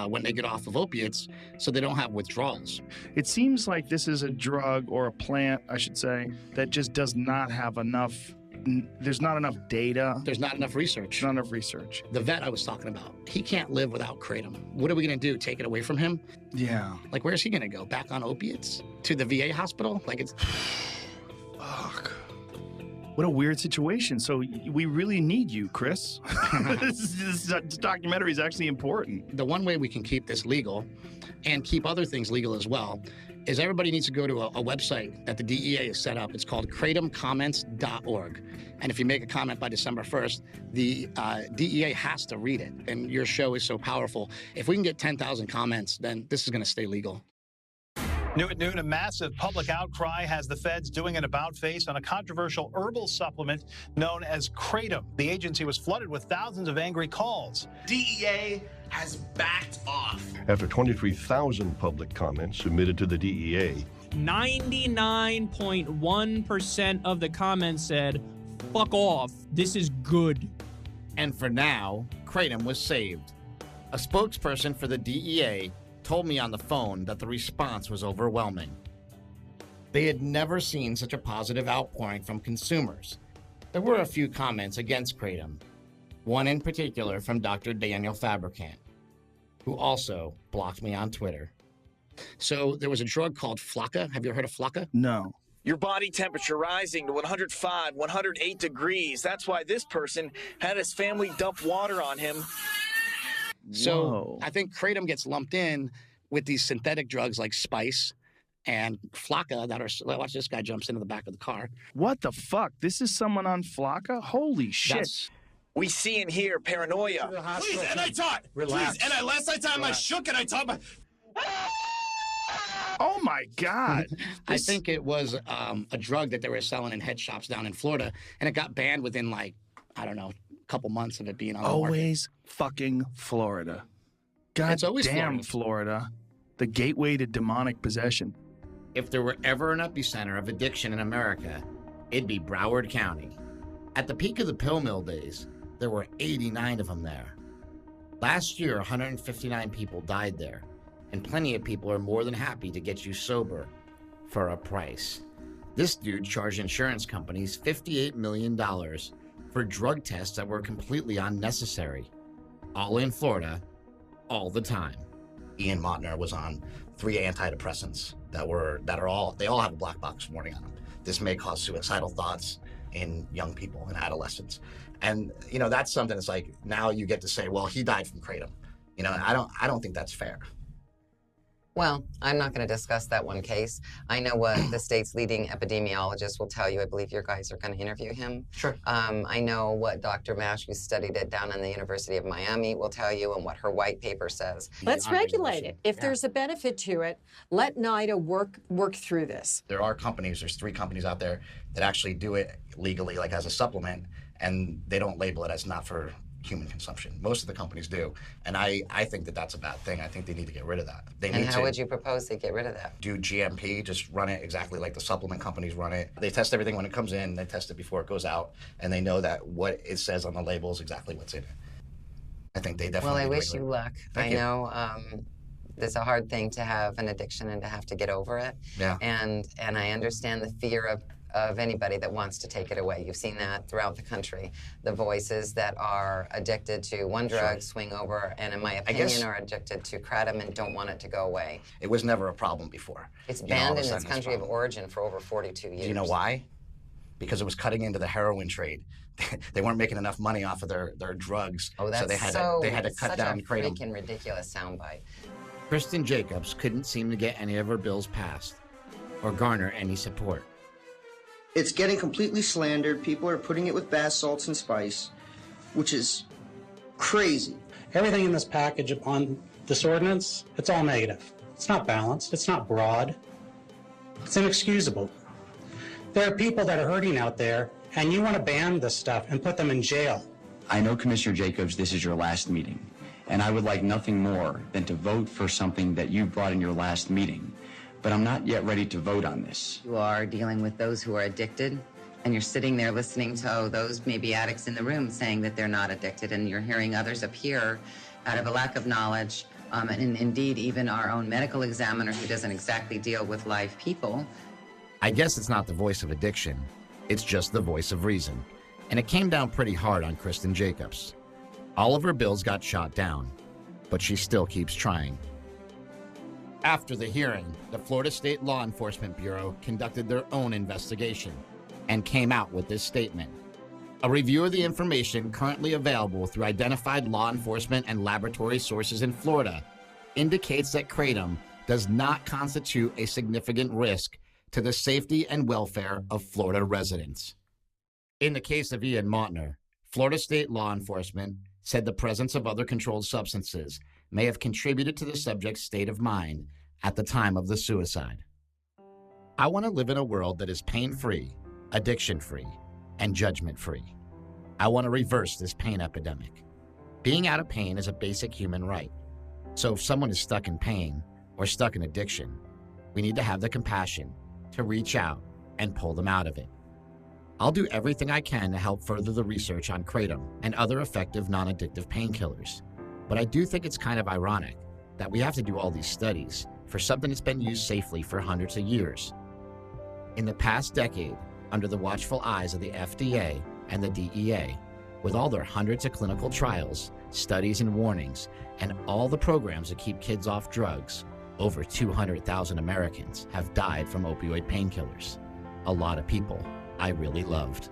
when they get off of opiates, so they don't have withdrawals. It seems like this is a drug, or a plant, I should say, that just does not have enough. There's not enough data. There's not enough research. Not enough research. The vet I was talking about, he can't live without kratom. What are we going to do? Take it away from him? Yeah. Like, where's he going to go? Back on opiates? To the VA hospital? Like, it's... Fuck. What a weird situation. So we really need you, Chris. This documentary is actually important. The one way we can keep this legal and keep other things legal as well is everybody needs to go to a website that the DEA has set up. It's called kratomcomments.org. And if you make a comment by December 1st, the DEA has to read it. And your show is so powerful. If we can get 10,000 comments, then this is going to stay legal. New at noon, a massive public outcry has the feds doing an about-face on a controversial herbal supplement known as kratom. The agency was flooded with thousands of angry calls. DEA has backed off. After 23,000 public comments submitted to the DEA, 99.1% of the comments said, "Fuck off, this is good." And for now, kratom was saved. A spokesperson for the DEA told me on the phone that the response was overwhelming. They had never seen such a positive outpouring from consumers. There were a few comments against Kratom, one in particular from Dr. Daniel Fabricant, who also blocked me on Twitter. So there was a drug called Flocka. Have you ever heard of Flocka? No. Your body temperature rising to 105, 108 degrees. That's why this person had his family dump water on him. So I think Kratom gets lumped in with these synthetic drugs like Spice and Flocka that are, watch, this guy jumps into the back of the car. What the fuck? This is someone on Flocka? Holy shit. We see and hear paranoia. Please, and I taught. Relax. Please, and last time I shook and I taught my... Oh my God. I think it was a drug that they were selling in head shops down in Florida, and it got banned within, like, I don't know, a couple months of it being on the market. Always fucking Florida. God It's always damn Florida. Florida. The gateway to demonic possession. If there were ever an epicenter of addiction in America, it'd be Broward County. At the peak of the pill mill days, there were 89 of them there. Last year, 159 people died there, and plenty of people are more than happy to get you sober for a price. This dude charged insurance companies $58 million for drug tests that were completely unnecessary. All in Florida, all the time. Ian Montner was on 3 antidepressants they all have a black box warning on them. This may cause suicidal thoughts in young people and adolescents. And, you know, that's something that's like, now you get to say, well, he died from Kratom. You know, I don't think that's fair. Well, I'm not going to discuss that one case. I know what the state's leading epidemiologist will tell you. I believe your guys are going to interview him. Sure. I know what Dr. Mash, who studied it down in the University of Miami, will tell you, and what her white paper says. Let's regulate it. If there's a benefit to it, let NIDA work through this. There are companies, there's 3 companies out there that actually do it legally, like as a supplement, and they don't label it as not for human consumption. Most of the companies do, and I think that that's a bad thing. I think they need to get rid of that. And how would you propose they get rid of that? Do GMP, just run it exactly like the supplement companies run it. They test everything when it comes in, they test it before it goes out, and they know that what it says on the label is exactly what's in it. I think they definitely. Well, I wish you luck. Thank you. know it's a hard thing to have an addiction and to have to get over it. Yeah. And I understand the fear of anybody that wants to take it away. You've seen that throughout the country. The voices that are addicted to one drug swing over, and in my opinion, are addicted to Kratom and don't want it to go away. It was never a problem before. It's banned in its country of origin for over 42 years. Do you know why? Because it was cutting into the heroin trade. They weren't making enough money off of their drugs, Oh, that's so they had to cut down such a Kratom. freaking ridiculous soundbite. Kristen Jacobs couldn't seem to get any of her bills passed or garner any support. It's getting completely slandered. People are putting it with bath salts and spice, which is crazy. Everything in this package on this ordinance, it's all negative. It's not balanced. It's not broad. It's inexcusable. There are people that are hurting out there, and you want to ban this stuff and put them in jail. I know, Commissioner Jacobs, this is your last meeting, and I would like nothing more than to vote for something that you brought in your last meeting. But I'm not yet ready to vote on this. You are dealing with those who are addicted, and you're sitting there listening to those maybe addicts in the room saying that they're not addicted, and you're hearing others appear out of a lack of knowledge, and indeed even our own medical examiner, who doesn't exactly deal with live people. I guess it's not the voice of addiction, it's just the voice of reason. And it came down pretty hard on Kristen Jacobs. All of her bills got shot down, but she still keeps trying. After the hearing, the Florida State Law Enforcement Bureau conducted their own investigation and came out with this statement. A review of the information currently available through identified law enforcement and laboratory sources in Florida indicates that Kratom does not constitute a significant risk to the safety and welfare of Florida residents. In the case of Ian Montner, Florida State law enforcement said the presence of other controlled substances may have contributed to the subject's state of mind at the time of the suicide. I want to live in a world that is pain-free, addiction-free, and judgment-free. I want to reverse this pain epidemic. Being out of pain is a basic human right. So if someone is stuck in pain or stuck in addiction, we need to have the compassion to reach out and pull them out of it. I'll do everything I can to help further the research on Kratom and other effective non-addictive painkillers. But I do think it's kind of ironic that we have to do all these studies for something that's been used safely for hundreds of years. In the past decade, under the watchful eyes of the FDA and the DEA, with all their hundreds of clinical trials, studies and warnings, and all the programs that keep kids off drugs, over 200,000 Americans have died from opioid painkillers. A lot of people I really loved.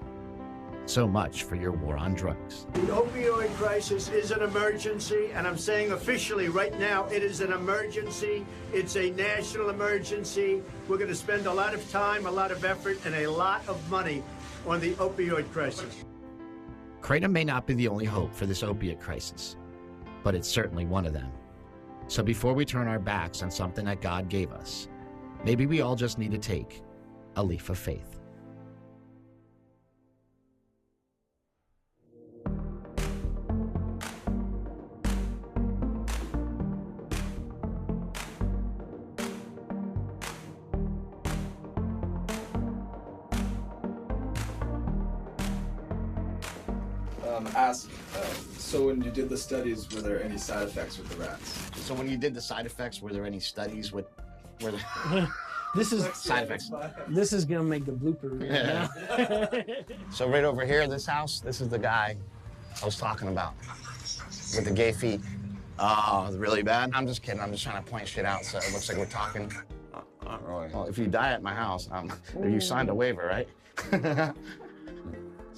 So much for your war on drugs. The opioid crisis is an emergency, and I'm saying officially right now, it is an emergency. It's a national emergency. We're going to spend a lot of time, a lot of effort, and a lot of money on the opioid crisis. Kratom may not be the only hope for this opiate crisis, but it's certainly one of them. So before we turn our backs on something that God gave us, maybe we all just need to take a leap of faith. So when you did the studies, were there any side effects with the rats? So when you did the side effects, were there any studies with, were there This is side effects? This is gonna make the blooper reel. Yeah. So right over here, this house, this is the guy I was talking about with the gay feet. Oh, really bad? I'm just kidding. I'm just trying to point shit out so it looks like we're talking. Well, if you die at my house, you signed a waiver, right? I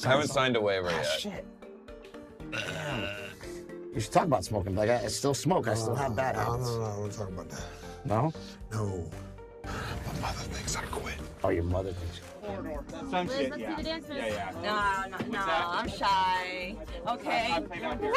haven't signed a waiver yet. Shit. You should talk about smoking, but I still smoke. I still have bad habits. No, I won't talk about that. No? No. My mother thinks I quit. Oh, your mother thinks you Liz, let's do the dance move. No, I'm shy. Okay. Woo!